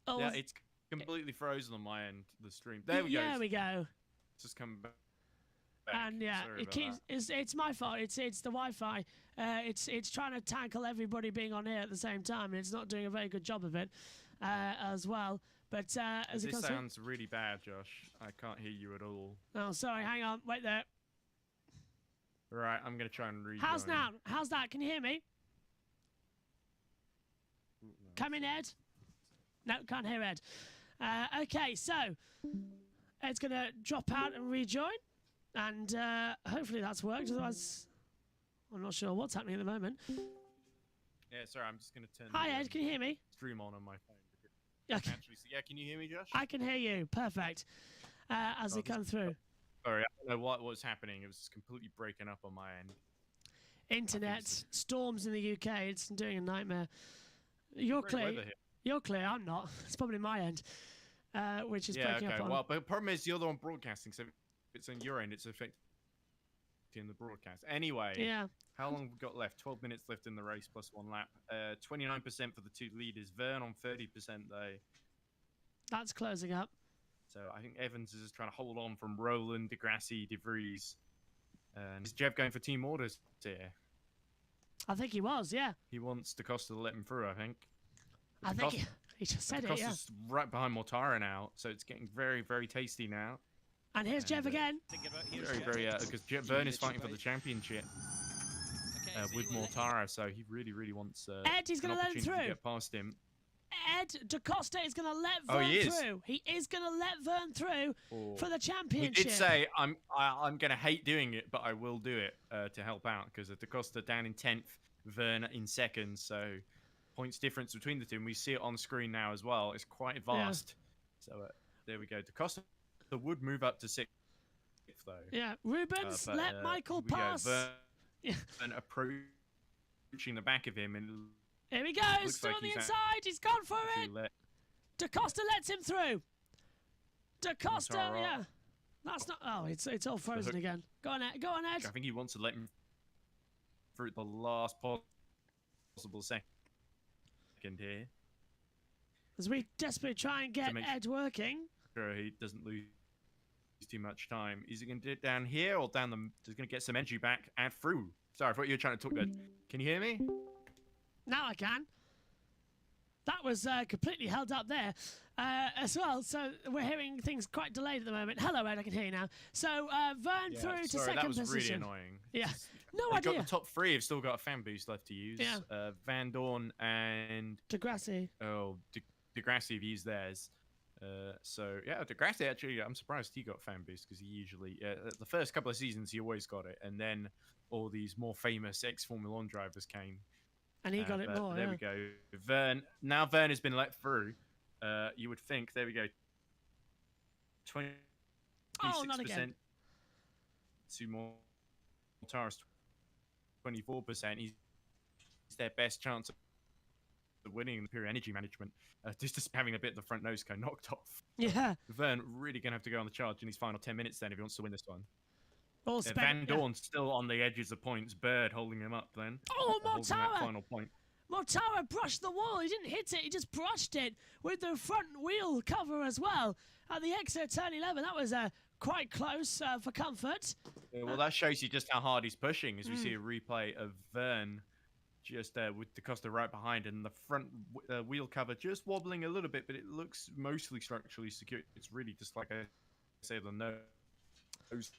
Oh, Yeah, it's completely frozen on my end. The stream. There we go. There we go. It's just come back. And yeah, Sorry it about keeps. that. It's my fault. It's the Wi-Fi. It's trying to tackle everybody being on here at the same time, and it's not doing a very good job of it as well. But as it This comes through- sounds really bad, Josh. I can't hear you at all. oh, sorry, hang on, wait there. Right, I'm gonna try and rejoin. How's now? How's that? Can you hear me? Ooh, no. Come in, Ed. No, can't hear Ed. Okay, so Ed's gonna drop out and rejoin, and hopefully that's worked. Otherwise, I'm not sure what's happening at the moment. Yeah, sorry, I'm just gonna turn. Hi, the, Ed. Can you hear me? Stream on my phone. Okay. Actually, yeah, can you hear me, Josh? I can hear you. Perfect. As Oh, they this- come through. Sorry, I don't know what was happening. It was just completely breaking up on my end. Internet this storms in the UK. It's doing a nightmare. You're Great clear. weather here. You're clear. I'm not. It's probably my end, which is Yeah, breaking okay. up on. Well, but the problem is you're the one broadcasting, so if it's on your end, it's affecting the broadcast. Anyway, Yeah. how long have we got left? 12 minutes left in the race plus 1 lap. 29% for the 2 leaders. Vern on 30% though. That's closing up. So I think Evans is just trying to hold on from Roland, Degrassi, De Vries. And is Jeff going for team orders here? I think he was. Yeah. He wants Da Costa to let him through, I think. I think he just said Da it. Yeah. Costa's right behind Mortara now, so it's getting very, very tasty now. And here's Jeff and, again. Very, very, because Vern is fighting for the championship. with Mortara, so he really wants Ed, he's an going to let him opportunity through. to get past him. Ed DaCosta is going to let Oh, Vern he is. through. He is going to let Vern through for the He championship. did say, I'm going to hate doing it, but I will do it to help out, because DaCosta down in 10th, Vern in 2nd, so points difference between the two, and we see it on screen now as well. It's quite vast. So there we go. DaCosta would move up to 6th, though. Yeah, Rubens, But, let Michael here we go. pass. Vern approaching the back of him, and Here he goes, looks still like on the he's inside. He's gone for it. actually let DaCosta lets him through. DaCosta, Mortara yeah. That's not. Oh, it's all frozen again. Go on, Ed. Go on, Ed. I think he wants to let him through the last possible second here. As we desperately try and get Ed working. Sure, he doesn't lose too much time. Is he going to do it down here or down the? He's going to get some energy back and through. Sorry, I thought you were trying to talk about. Can you hear me? Now I can. That was completely held up there as well. So we're hearing things quite delayed at the moment. Hello, Ed. I can hear you now. So Vern through to second that was position. really annoying. Yeah. No They've idea. got the top 3 have still got a fan boost left to use. Yeah. Van Dorn and Degrassi. Degrassi have used theirs. So yeah, Degrassi actually, I'm surprised he got fan boost, because he usually the first couple of seasons he always got it, and then all these more famous ex-Formula 1 drivers came. And he got it more. There we go. Vern has been let through. You would think. There we go. 26% not again. to Mortara's 24%. He's their best chance of winning the pure energy management. Just having a bit of the front nose cone knocked off. Yeah. Vern really going to have to go on the charge in his final 10 minutes then if he wants to win this one. Van Dorn's still on the edges of points. Bird holding him up then. Oh, holding that Mortara! final point. Mortara brushed the wall. He didn't hit it. He just brushed it with the front wheel cover as well. At the exit turn 11, that was quite close for comfort. Yeah, well, that shows you just how hard he's pushing, as we see a replay of Vern just with DaCosta right behind, and the front wheel cover just wobbling a little bit, but it looks mostly structurally secure. It's really just like I say, the nose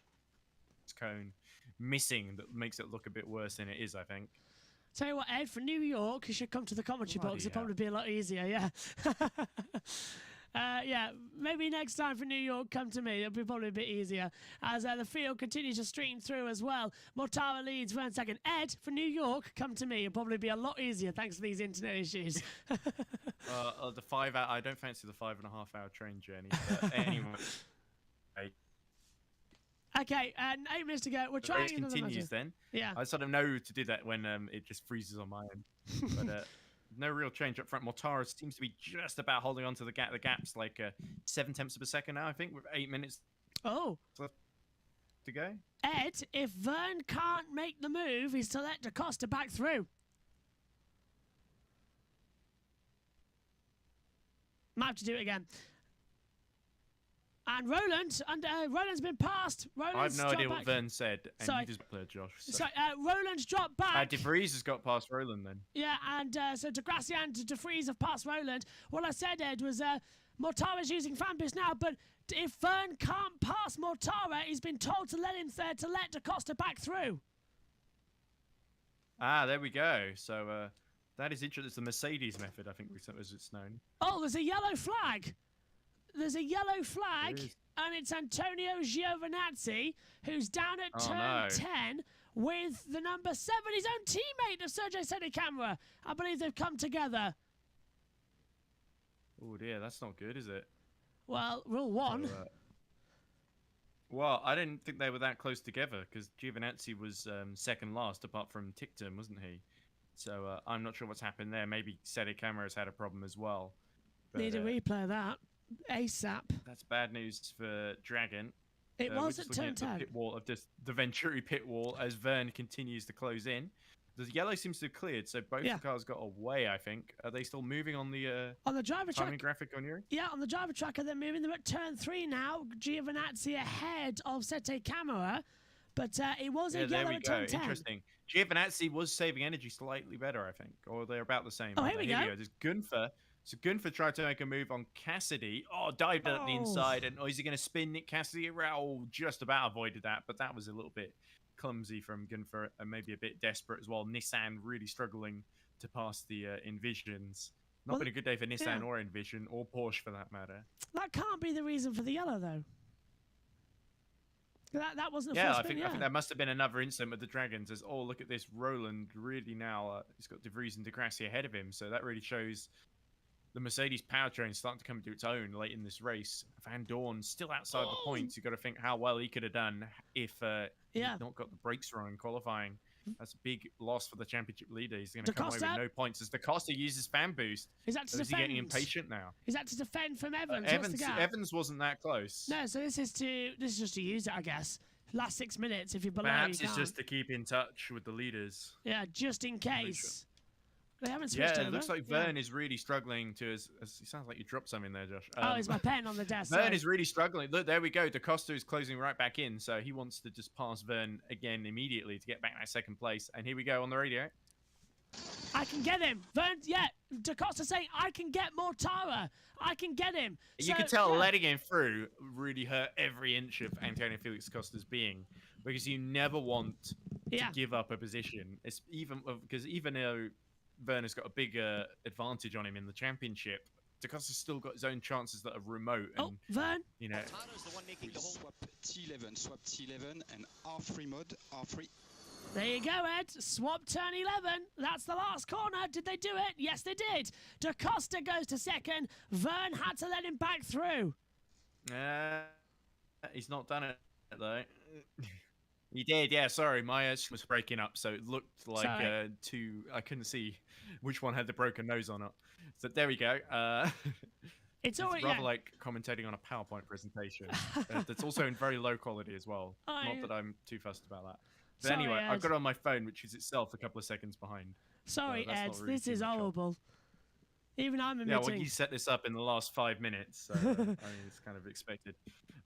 cone missing that makes it look a bit worse than it is, I think. Tell you what, Ed, for New York, you should come to the commentary box. It'd probably be a lot easier, yeah. Yeah, maybe next time for New York, come to me. It'll be probably a bit easier. As the field continues to stream through as well. Mortara leads for a second. Ed, for New York, come to me. It'll probably be a lot easier thanks to these internet issues. The 5 hour, I don't fancy the 5.5 hour train journey. But anyway. Okay, 8 minutes to go. We're trying race continues then. Yeah. I sort of know to do that when it just freezes on my end. But no real change up front. Mortara seems to be just about holding on to the gap. The gap's like 0.7 of a second now, I think, with 8 minutes left to go. Ed, if Vern can't make the move, he's to let DaCosta back through. Might have to do it again. And Roland's been passed. I have no idea what Vern said. And Sorry. you just played Josh. So Roland's dropped back. De Vries has got past Roland then. Yeah, and so Degrassi and De Vries have passed Roland. What I said, Ed, was Mortara's using fan boost now, but if Vern can't pass Mortara, he's been told to let DaCosta back through. Ah, there we go. So that is interesting. It's the Mercedes method, I think, as it's known. Oh, there's a yellow flag. There's a yellow flag, and it's Antonio Giovinazzi, who's down at turn 10 with the number 7, his own teammate of Sergio Sedicamera. I believe they've come together. Oh dear, that's not good, is it? Well, rule 1. So, well, I didn't think they were that close together, because Giovinazzi was second last, apart from Tickton, wasn't he? So I'm not sure what's happened there. Maybe Sedicamera's had a problem as well. But, Need a replay of that. ASAP. That's bad news for Dragon. It was at turn 10. The pit wall of the Venturi pit wall as Vern continues to close in. The yellow seems to have cleared, so both the cars got away, I think. Are they still moving on the driver track graphic on your? Yeah, on the driver tracker they're moving. They're at turn 3 now. Giovinazzi ahead of Sedicamera, but it was a yellow at turn 10. Interesting. Giovinazzi was saving energy slightly better, I think, or they're about the same. Oh, here we go. There's Gunther So Gunther tried to make a move on Cassidy. Oh, dived at the inside. And is he going to spin Nick Cassidy around? Oh, just about avoided that. But that was a little bit clumsy from Gunther and maybe a bit desperate as well. Nissan really struggling to pass the Envisions. Not been a good day for Nissan or Envision or Porsche for that matter. That can't be the reason for the yellow, though. That wasn't a I spin, think there must have been another incident with the Dragons as, oh, look at this. Roland really now, he's got De Vries and De Grassi ahead of him. So that really shows the Mercedes powertrain starting to come into its own late in this race. Van Dorn still outside the points. You've got to think how well he could have done if he'd not got the brakes wrong in qualifying. That's a big loss for the championship leader. He's going to come away with no points as Da Costa uses fan boost. Is that to defend? Is he getting impatient now? Is that to defend from Evans? Evans wasn't that close. No, so this is just to use it, I guess. Last 6 minutes, if you're below, perhaps you it's just to keep in touch with the leaders. Yeah, just in case. They haven't switched over. It looks like Vern is really struggling to. It sounds like you dropped something there, Josh. It's my pen on the desk. Vern is really struggling. Look, there we go. Da Costa is closing right back in, so he wants to just pass Vern again immediately to get back that second place. And here we go on the radio. I can get him. Vern, Da Costa saying, I can get Mortara. I can get him. You can tell letting him through really hurt every inch of Antonio Felix Costa's being, because you never want to give up a position. It's even though Vern has got a bigger advantage on him in the championship, Da Costa's still got his own chances that are remote. And, Vern. You know, swap T11 and R3 mode, R3. There you go, Ed. Swap turn 11. That's the last corner. Did they do it? Yes, they did. Da Costa goes to second. Vern had to let him back through. He's not done it, though. He did, yeah. Sorry, my was breaking up, so it looked like I couldn't see which one had the broken nose or not. So there we go. It's rather like commentating on a PowerPoint presentation. That's also in very low quality as well. Not that I'm too fussed about that. But anyway, Ed. I've got it on my phone, which is itself a couple of seconds behind. Sorry, so Ed. Really this is horrible. Even I'm admitting. Yeah, well, you set this up in the last 5 minutes, so I mean, it's kind of expected.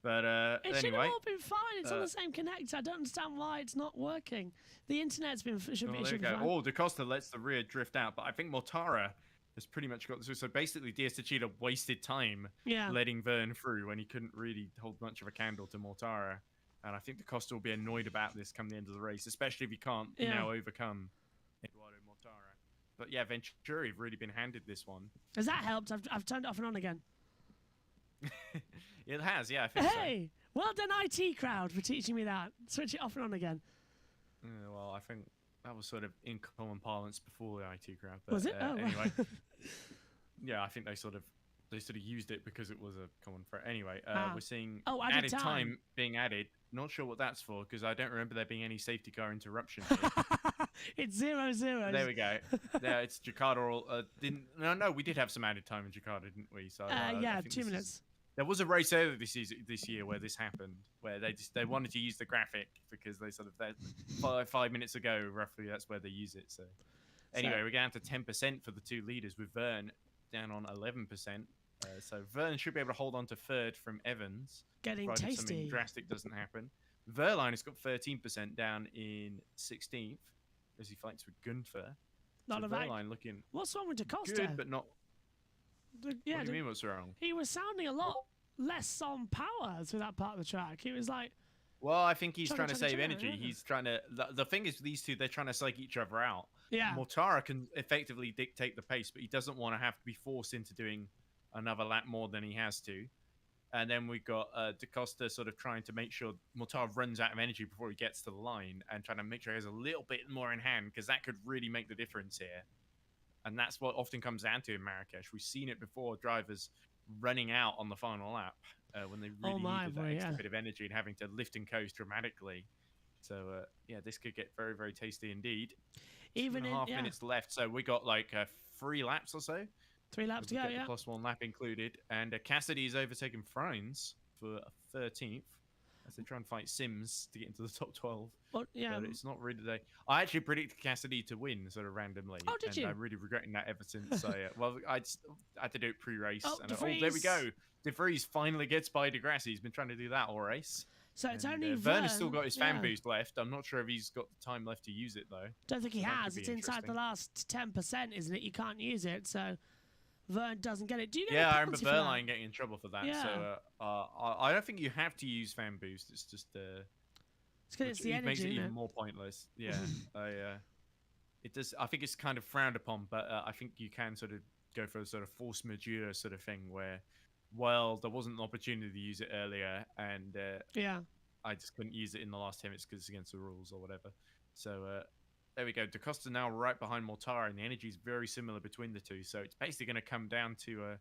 But it should anyway, have all been fine. It's on the same connector. I don't understand why it's not working. The internet's been should be fine. Oh, Da Costa lets the rear drift out, but I think Mortara has pretty much got this. So basically, Diaz Tachida wasted time letting Vern through when he couldn't really hold much of a candle to Mortara. And I think Da Costa will be annoyed about this come the end of the race, especially if he can't now overcome Eduardo Mortara. But yeah, Venturi have really been handed this one. Has that helped? I've turned it off and on again. It has, yeah, I think so. Well done, IT crowd, for teaching me that. Switch it off and on again. Well, I think that was sort of in common parlance before the IT crowd. But, was it? Anyway. Yeah, I think they sort of used it because it was a common threat. Anyway, we're seeing added time being added. Not sure what that's for, because I don't remember there being any safety car interruption. It's 0-0. There we go. Yeah, it's Jakarta. No, we did have some added time in Jakarta, didn't we? So yeah, 2 minutes. There was a race earlier this year where this happened, where they wanted to use the graphic because they sort of 5 minutes ago roughly that's where they use it. So anyway, we're going to 10% for the two leaders with Vern down on 11%. So Vern should be able to hold on to third from Evans. Getting tasty. Something drastic doesn't happen. Verline has got 13% down in 16th as he fights with Gunther. Not a Verline looking. What's wrong with Da Costa? Good, but not. What do you mean? What's wrong? He was sounding a lot less on power through that part of the track. He was like. Well, I think he's trying to save energy. He's trying to. The thing is, these two, they're trying to psych each other out. Yeah. Mortara can effectively dictate the pace, but he doesn't want to have to be forced into doing another lap more than he has to. And then we've got Da Costa sort of trying to make sure Mortara runs out of energy before he gets to the line and trying to make sure he has a little bit more in hand, because that could really make the difference here. And that's what often comes down to in Marrakesh. We've seen it before, drivers running out on the final lap when they really needed that extra bit of energy and having to lift and coast dramatically. So, yeah, this could get very, very tasty indeed. Even 2.5 minutes left. So we got like 3 laps or so. 3 laps to go, yeah. Plus 1 lap included. And Cassidy is overtaken Frines for 13th as they try and fight Sims to get into the top 12. Well, yeah. But it's not really there. I actually predicted Cassidy to win sort of randomly. Oh, did you? I'm really regretting that ever since. Well, I had to do it pre-race. Oh, there we go. De Vries finally gets by De Grassi. He's been trying to do that all race. So it's only Vern has still got his fan boost left. I'm not sure if he's got the time left to use it, though. Don't think he has. It's inside the last 10%, isn't it? You can't use it, so... Vern doesn't get it. Do you get Yeah, a I remember penalty for that? Verline getting in trouble for that. Yeah. So I don't think you have to use fan boost. It's just It's because it's the it makes energy, it isn't even it? more pointless. Yeah, it does. I think it's kind of frowned upon, but I think you can sort of go for a sort of force majeure sort of thing where, well, there wasn't an opportunity to use it earlier, and Yeah. I just couldn't use it in the last 10 minutes because it's against the rules or whatever. So there we go. DaCosta now right behind Mortara, and the energy is very similar between the two. So it's basically going to come down to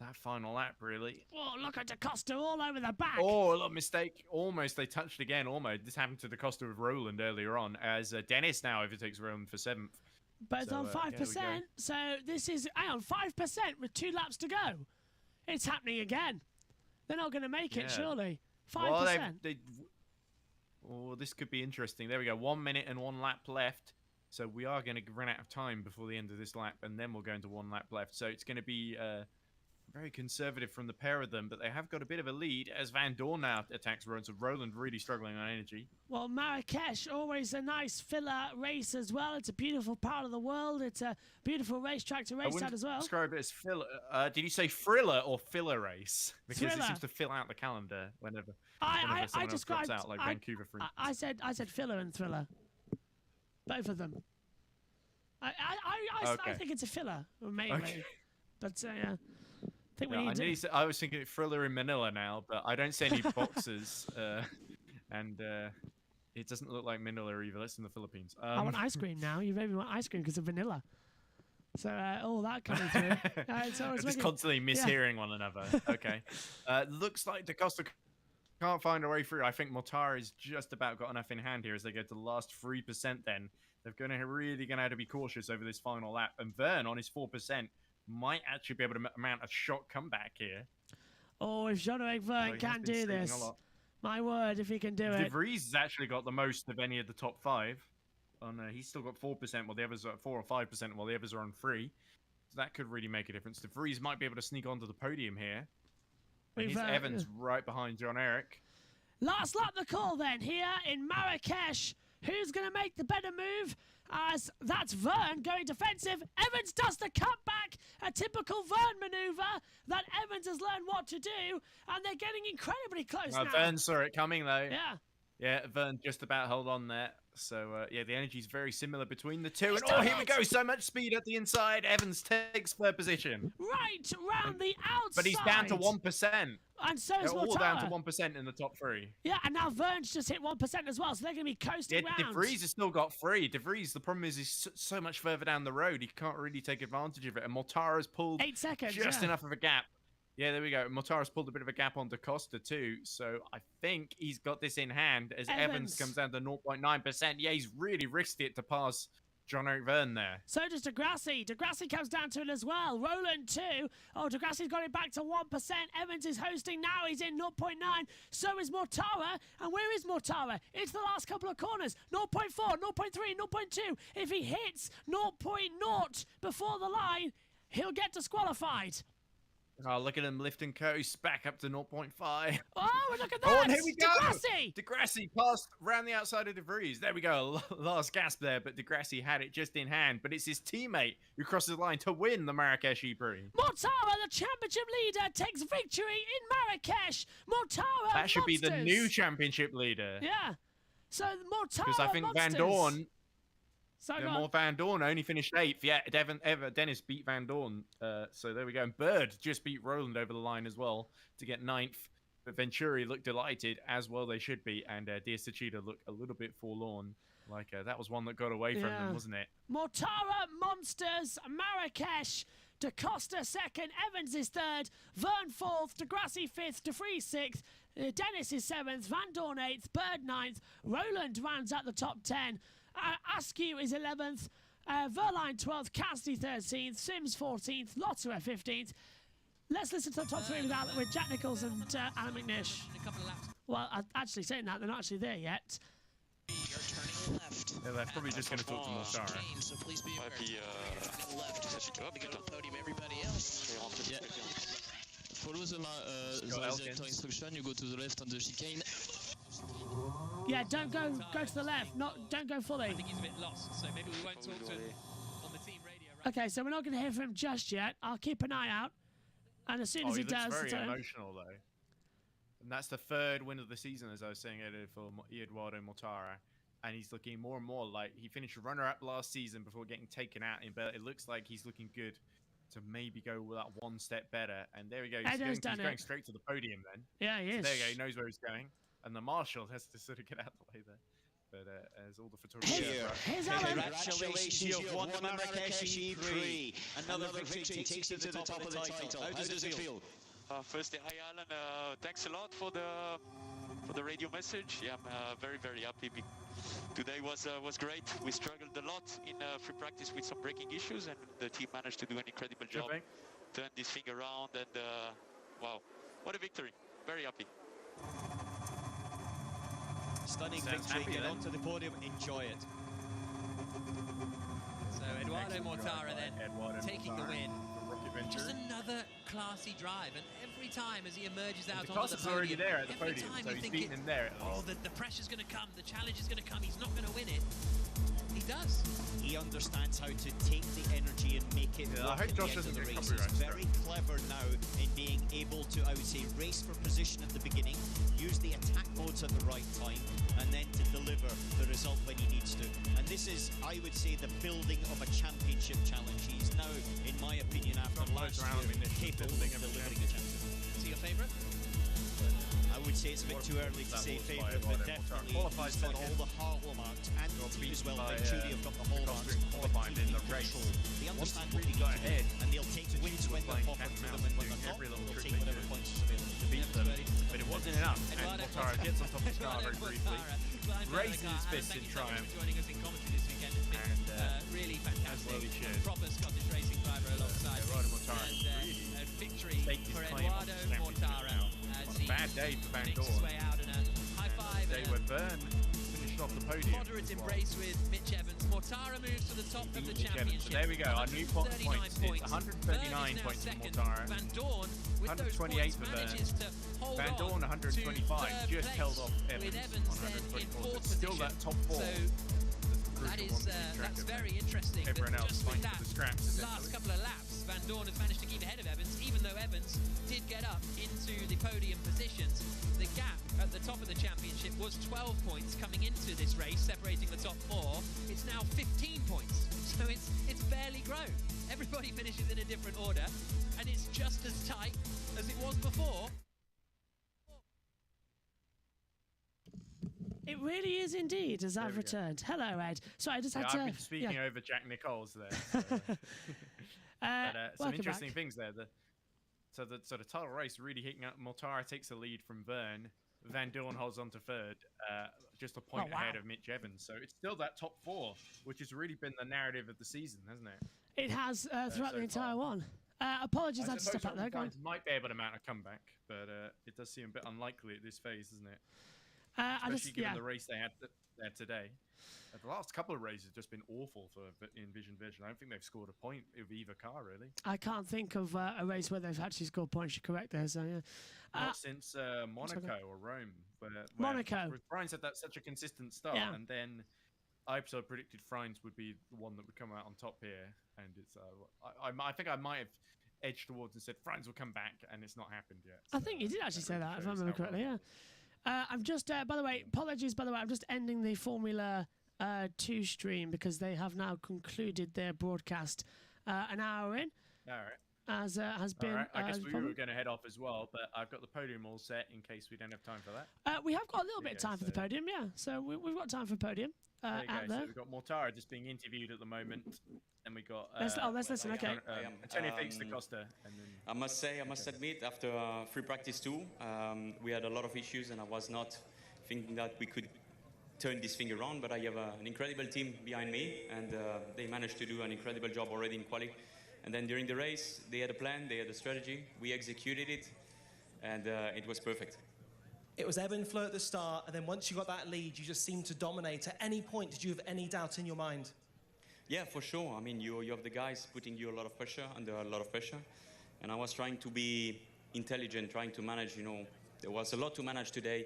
that final lap, really. Oh, look at DaCosta all over the back. Oh, a little mistake. Almost they touched again. Almost. This happened to DaCosta with Roland earlier on, as Dennis now overtakes Roland for 7th. But it's So, on yeah, 5%. So this is, hang on, 5% with 2 laps to go. It's happening again. They're not going to make it, Yeah. surely. 5%. Well, oh, this could be interesting. There we go. 1 minute and 1 lap left. So we are going to run out of time before the end of this lap, and then we'll go into 1 lap left. So it's going to be very conservative from the pair of them, but they have got a bit of a lead as Van Dorn now attacks Roland. So Roland really struggling on energy. Well, Marrakesh, always a nice filler race as well. It's a beautiful part of the world. It's a beautiful racetrack to race at as well. Describe it as filler. Did you say thriller or filler race? Because Thriller. it seems to fill out the calendar whenever I someone else drops described out, like Vancouver, for instance. I said filler and thriller. Both of them. I Okay. think it's a filler mainly, Okay. but yeah, I think we Yeah, need to. I was thinking thriller in Manila now, but I don't see any boxes, and it doesn't look like Manila either. That's in the Philippines. I want ice cream now. You made me want ice cream because of vanilla. So all that coming through. It's always Just making- constantly mishearing one another. Okay. Looks like DaCosta can't find a way through. I think Mortara has just about got enough in hand here as they go to the last 3%. Then they're really going to have to be cautious over this final lap. And Vern on his 4% might actually be able to mount a shot comeback here. Oh, if Jean-Eric Vern So he has can been do saving a this, lot. my word, if he can do De it. Vries has actually got the most of any of the top 5. Oh no, he's still got 4%, while the others are at 4 or 5%, while the others are on 3. So that could really make a difference. De Vries might be able to sneak onto the podium here. And We've, here's Evans right behind John Eric. Last lap the call then here in Marrakesh. Who's going to make the better move? As that's Vern going defensive. Evans does the cutback. A typical Vern maneuver that Evans has learned what to do. And they're getting incredibly close now. Vern saw it coming though. Yeah. Yeah, Vern just about held on there. So, yeah, the energy's very similar between the two. He's And done here we it! go. So much speed at the inside. Evans takes third position. Right round the outside. But he's down to 1%. And so They're is all down to Mortara. 1% in the top 3. Yeah, and now Vern's just hit 1% as well. So they're going to be coasting Yeah, De round. Vries has still got 3. De Vries, the problem is he's so much further down the road. He can't really take advantage of it. And Mortara's pulled 8 seconds. just yeah. enough of a gap. Yeah, there we go. Mortara's pulled a bit of a gap on DaCosta too. So I think he's got this in hand as Evans comes down to 0.9%. Yeah, he's really risked it to pass Jean-Eric Vern there. So does Degrassi. Degrassi comes down to it as well. Roland too. Oh, Degrassi's got it back to 1%. Evans is hosting now. He's in 0.9. So is Mortara. And where is Mortara? It's the last couple of corners. 0.4, 0.3, 0.2. If he hits 0.0 before the line, he'll get disqualified. Oh, look at him lift and coast back up to 0.5. Oh, and look at that. Oh, and here we go. Degrassi. Degrassi passed round the outside of De Vries. There we go. Last gasp there, but Degrassi had it just in hand. But it's his teammate who crosses the line to win the Marrakesh ePrix. Mortara, the championship leader, takes victory in Marrakesh. Mortara. That should be the Monsters. new championship leader. Yeah. So Mortara. Because I think Van Monsters. Dorn. So Yeah, go more on. Van Dorn only finished 8th. Yeah, Dennis beat Van Dorn. So there we go. And Bird just beat Roland over the line as well to get 9th. But Venturi looked delighted, as well they should be. And Dear Sachida looked a little bit forlorn. Like, that was one that got away from them, wasn't it? Mortara, Monsters, Marrakesh, DaCosta second, Evans is third, Vern fourth, Degrassi fifth, De Vries sixth, Dennis is seventh, Van Dorn 8th, Bird 9th, Roland rounds out the top 10, Askew is 11th, Verline 12th, Cassidy 13th, Sims 14th, Lotterer 15th. Let's listen to the top 3 with Jack Nichols and Alan McNish. Well, actually saying that, they're not actually there yet. You're turning left. Yeah, they're probably just going to talk to Mortara. So please be aware. Turning left. We got the podium, everybody else. Yeah. Follow the director instruction. You go to the left on the chicane. Yeah, don't go to the left. Don't go fully. I think he's a bit lost, so maybe we won't talk to him on the team radio. Okay, so we're not going to hear from him just yet. I'll keep an eye out. And as soon as he looks does... very emotional, though. And that's the third win of the season, as I was saying earlier, for Eduardo Mortara. And he's looking more and more like he finished runner-up last season before getting taken out in Bell. It looks like he's looking good to maybe go with that one step better. And there we go. He's going straight to the podium then. Yeah, he is. So there you go. He knows where he's going. And the marshal has to sort of get out of the way there. But as all the photographers... Here's Alan. Congratulations, you've won the Marrakesh ePrix. Another victory takes you to the top of the title. How does it feel? Firstly, hi Alan. Thanks a lot for the radio message. Yeah, I'm very, very happy. Today was great. We struggled a lot in free practice with some braking issues, and the team managed to do an incredible job. Turn this thing around, and wow, what a victory! Very happy. Stunning victory. Get onto the podium. Enjoy it. So Eduardo Mortara then taking the win. Just another classy drive, and every time as he emerges out onto the podium, already there at the podium, so he's beaten him there. Oh, the pressure's going to come, the challenge is going to come. He's not going to win it. He does. He understands how to take the energy and make it work. I hope Josh doesn't get race. He's very clever now in being able to, I would say, race for position at the beginning, use the attack modes at the right time, and then to deliver the result when he needs to. And this is, I would say, the building of a championship challenge. He's now, in my opinion, after last year, capable of delivering a championship. Is he your favourite? I would say it's a bit too early to say favourite, but definitely he's got all the hallmarks, and the team as well. Judy have got the hallmarks qualifying in the race. They understand what they got ahead, and they'll take wins when they're offered to them, and when they're not, they'll take whatever points is available to beat them. But it wasn't enough, and Mortara gets on top of the car very briefly, raises his fist in triumph, and really fantastic, proper Scottish racing driver alongside, and a victory for Eduardo Mortara. Bad day for Van Dorn. High five. Day where Burn finished off the podium. Moderate embrace with Mitch Evans. Mortara moves to the top of the championship. So there we go. Our new points. It's 139 points for Mortara. Van Dorn with 128 for Burn. Van Dorn 125. Just held off Evans on 124. So still that top four. That's very interesting. Everyone else fighting for the scraps. Last couple of laps, Van Dorn has managed to keep ahead of Evans, even though Evans did get up into the podium positions. The gap at the top of the championship was 12 points coming into this race, separating the top four. It's now 15 points, so it's barely grown. Everybody finishes in a different order, and it's just as tight as it was before. It really is indeed, as I've returned. Hello, Ed. Sorry, I just had to... I've been speaking over Jack Nichols there. So. Some interesting things there. So the title race really heating up. Mortara takes the lead from Verne. Van Dorn holds on to third, just a point ahead of Mitch Evans. So it's still that top four, which has really been the narrative of the season, hasn't it? It has throughout the entire one. Apologies, I had to step out there. Might be able to mount a comeback, but it does seem a bit unlikely at this phase, isn't it? Especially given the race they had there today. The last couple of races have just been awful in Vision. I don't think they've scored a point with either car, really. I can't think of a race where they've actually scored points. You're correct there, so yeah. Not since Monaco or Rome. Where Monaco. Frines had such a consistent start, and then I predicted Frines would be the one that would come out on top here. And it's I think I might have edged towards and said Frines will come back, and it's not happened yet. I think you did actually say that, if I remember correctly, yeah. I'm just, by the way, apologies, by the way, I'm just ending the Formula 2 stream because they have now concluded their broadcast an hour in. All right. As has been. Right. I guess we were going to head off as well, but I've got the podium all set in case we don't have time for that. We have got a little bit of time for the podium, yeah. So we've got time for podium. There you go. So we've got Mortara just being interviewed at the moment, and we got. Let's listen. Okay. Antonio Felix da Costa. And then I must admit, after free practice 2, we had a lot of issues, and I was not thinking that we could turn this thing around. But I have an incredible team behind me, and they managed to do an incredible job already in quali. And then during the race, they had a plan, they had a strategy. We executed it, and it was perfect. It was ebb and flow at the start, and then once you got that lead, you just seemed to dominate. At any point, did you have any doubt in your mind? Yeah, for sure. I mean, you have the guys putting you a lot of pressure, under a lot of pressure. And I was trying to be intelligent, trying to manage, there was a lot to manage today.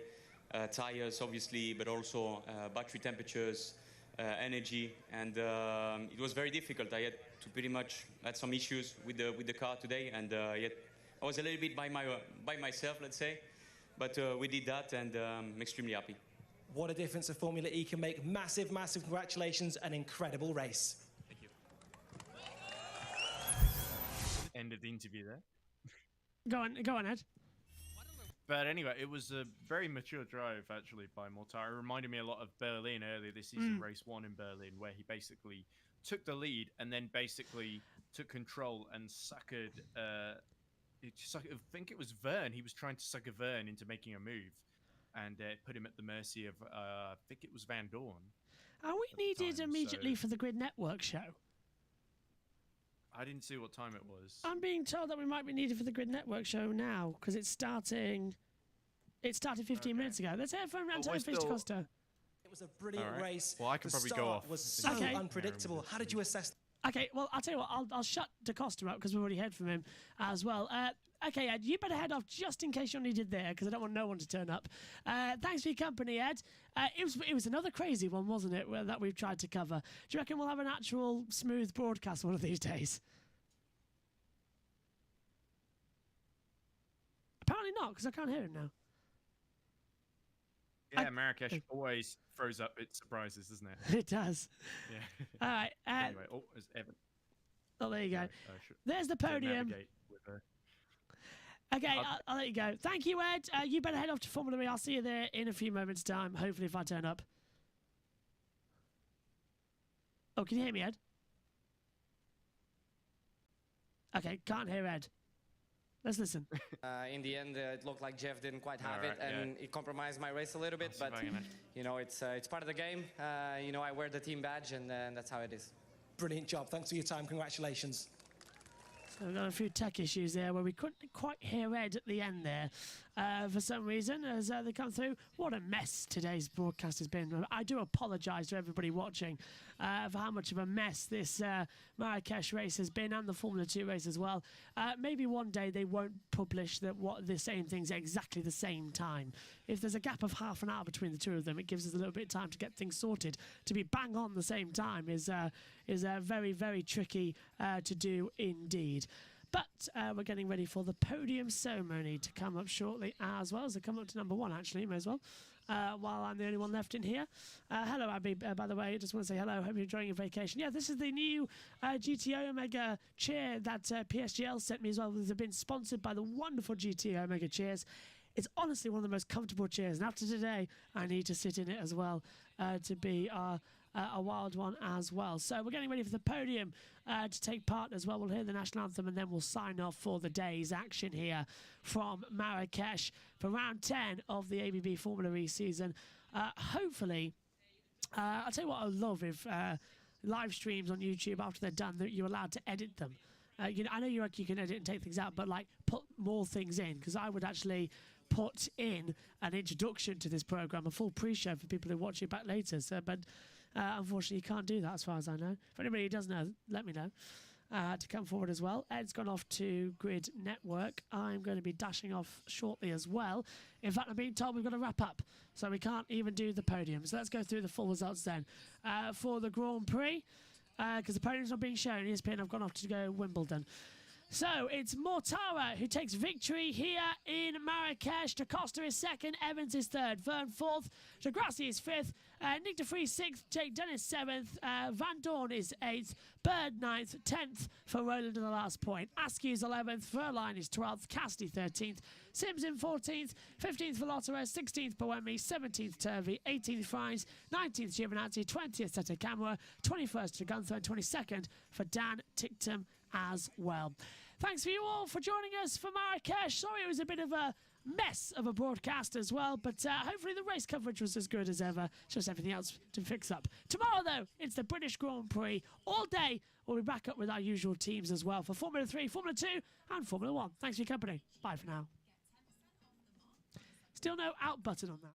Tires, obviously, but also battery temperatures, energy, and it was very difficult. I had to pretty much had some issues with the car today, and yet I was a little bit by myself, let's say, but we did that, and I'm extremely happy. What a difference a Formula E can make. Massive, massive congratulations. An incredible race. Thank you. End of the interview there. Go on, Ed. But anyway, it was a very mature drive, actually, by Mortara. It reminded me a lot of Berlin earlier this season, race 1 in Berlin, where he basically took the lead and then basically took control and suckered, I think it was Verne. He was trying to sucker Verne into making a move, and put him at the mercy of, I think it was Van Dorn. Are we needed immediately for the Grid Network show? I didn't see what time it was. I'm being told that we might be needed for the Grid Network show now, because it's starting. It started 15 minutes ago. Let's hear from Antonio Costa. It was a brilliant race. Well, I can probably go off. The start was so unpredictable. How did you assess? Okay, well, I'll tell you what. I'll shut DaCosta up because we've already heard from him as well. Okay, Ed, you better head off just in case you're needed there, because I don't want no one to turn up. Thanks for your company, Ed. It was another crazy one, wasn't it, that we've tried to cover. Do you reckon we'll have an actual smooth broadcast one of these days? Apparently not, because I can't hear him now. Yeah, Marrakesh always throws up its surprises, doesn't it? It does. Yeah. All right. Anyway, there's Evan. Oh, there you go. There's the podium. Okay, I'll let you go. Thank you, Ed. You better head off to Formula E. I'll see you there in a few moments' time, hopefully, if I turn up. Oh, can you hear me, Ed? Okay, can't hear Ed. Let's listen. In the end, it looked like Jeff didn't quite have it, and it compromised my race a little bit. But you know, it's part of the game. You know, I wear the team badge, and that's how it is. Brilliant job. Thanks for your time. Congratulations. So we've got a few tech issues there where we couldn't quite hear Ed at the end there for some reason as they come through. What a mess today's broadcast has been. I do apologise to everybody watching for how much of a mess this Marrakesh race has been, and the Formula 2 race as well. Maybe one day they won't publish the same things at exactly the same time. If there's a gap of half an hour between the two of them, it gives us a little bit of time to get things sorted. To be bang on the same time is very, very tricky to do indeed. But we're getting ready for the podium ceremony to come up shortly as well. So come up to number 1, actually, may as well, while I'm the only one left in here. Hello, Abby, by the way. I just want to say hello. Hope you're enjoying your vacation. Yeah, this is the new GTO Omega chair that PSGL sent me as well. They've been sponsored by the wonderful GTO Omega chairs. It's honestly one of the most comfortable chairs. And after today, I need to sit in it as well to be a wild one as well. So we're getting ready for the podium to take part as well. We'll hear the national anthem and then we'll sign off for the day's action here from Marrakesh for round 10 of the ABB Formula E season. Hopefully, I'll tell you what I love if live streams on YouTube after they're done, that you're allowed to edit them. You know, I know you can edit and take things out, but like put more things in, because I would actually put in an introduction to this program, a full pre-show for people who watch it back later. So, but unfortunately, you can't do that as far as I know. If anybody who does know, let me know to come forward as well. Ed's gone off to Grid Network. I'm going to be dashing off shortly as well. In fact, I'm being told we've got to wrap up, so we can't even do the podium. So let's go through the full results then. For the Grand Prix, because the podium's not being shown, ESPN have gone off to go Wimbledon. So it's Mortara who takes victory here in Marrakesh. DaCosta is second, Evans is third, Verne fourth, de Grassi is fifth, Nick de Vries sixth, Jake Dennis seventh, Van Dorn is eighth, Bird ninth, 10th for Roland in the last point, Askew's 11th, Verline is 12th, Cassidy 13th, Sims in 14th, 15th for Lotterer, 16th Boemi, 17th Turvey, 18th Fries, 19th Giovinazzi, 20th Sette Camera, 21st for Gunther, and 22nd for Dan Ticktum as well. Thanks for you all for joining us for Marrakesh. Sorry it was a bit of a mess of a broadcast as well, but hopefully the race coverage was as good as ever. It's just everything else to fix up. Tomorrow, though, it's the British Grand Prix. All day, we'll be back up with our usual teams as well for Formula 3, Formula 2 and Formula 1. Thanks for your company. Bye for now. Still no out button on that.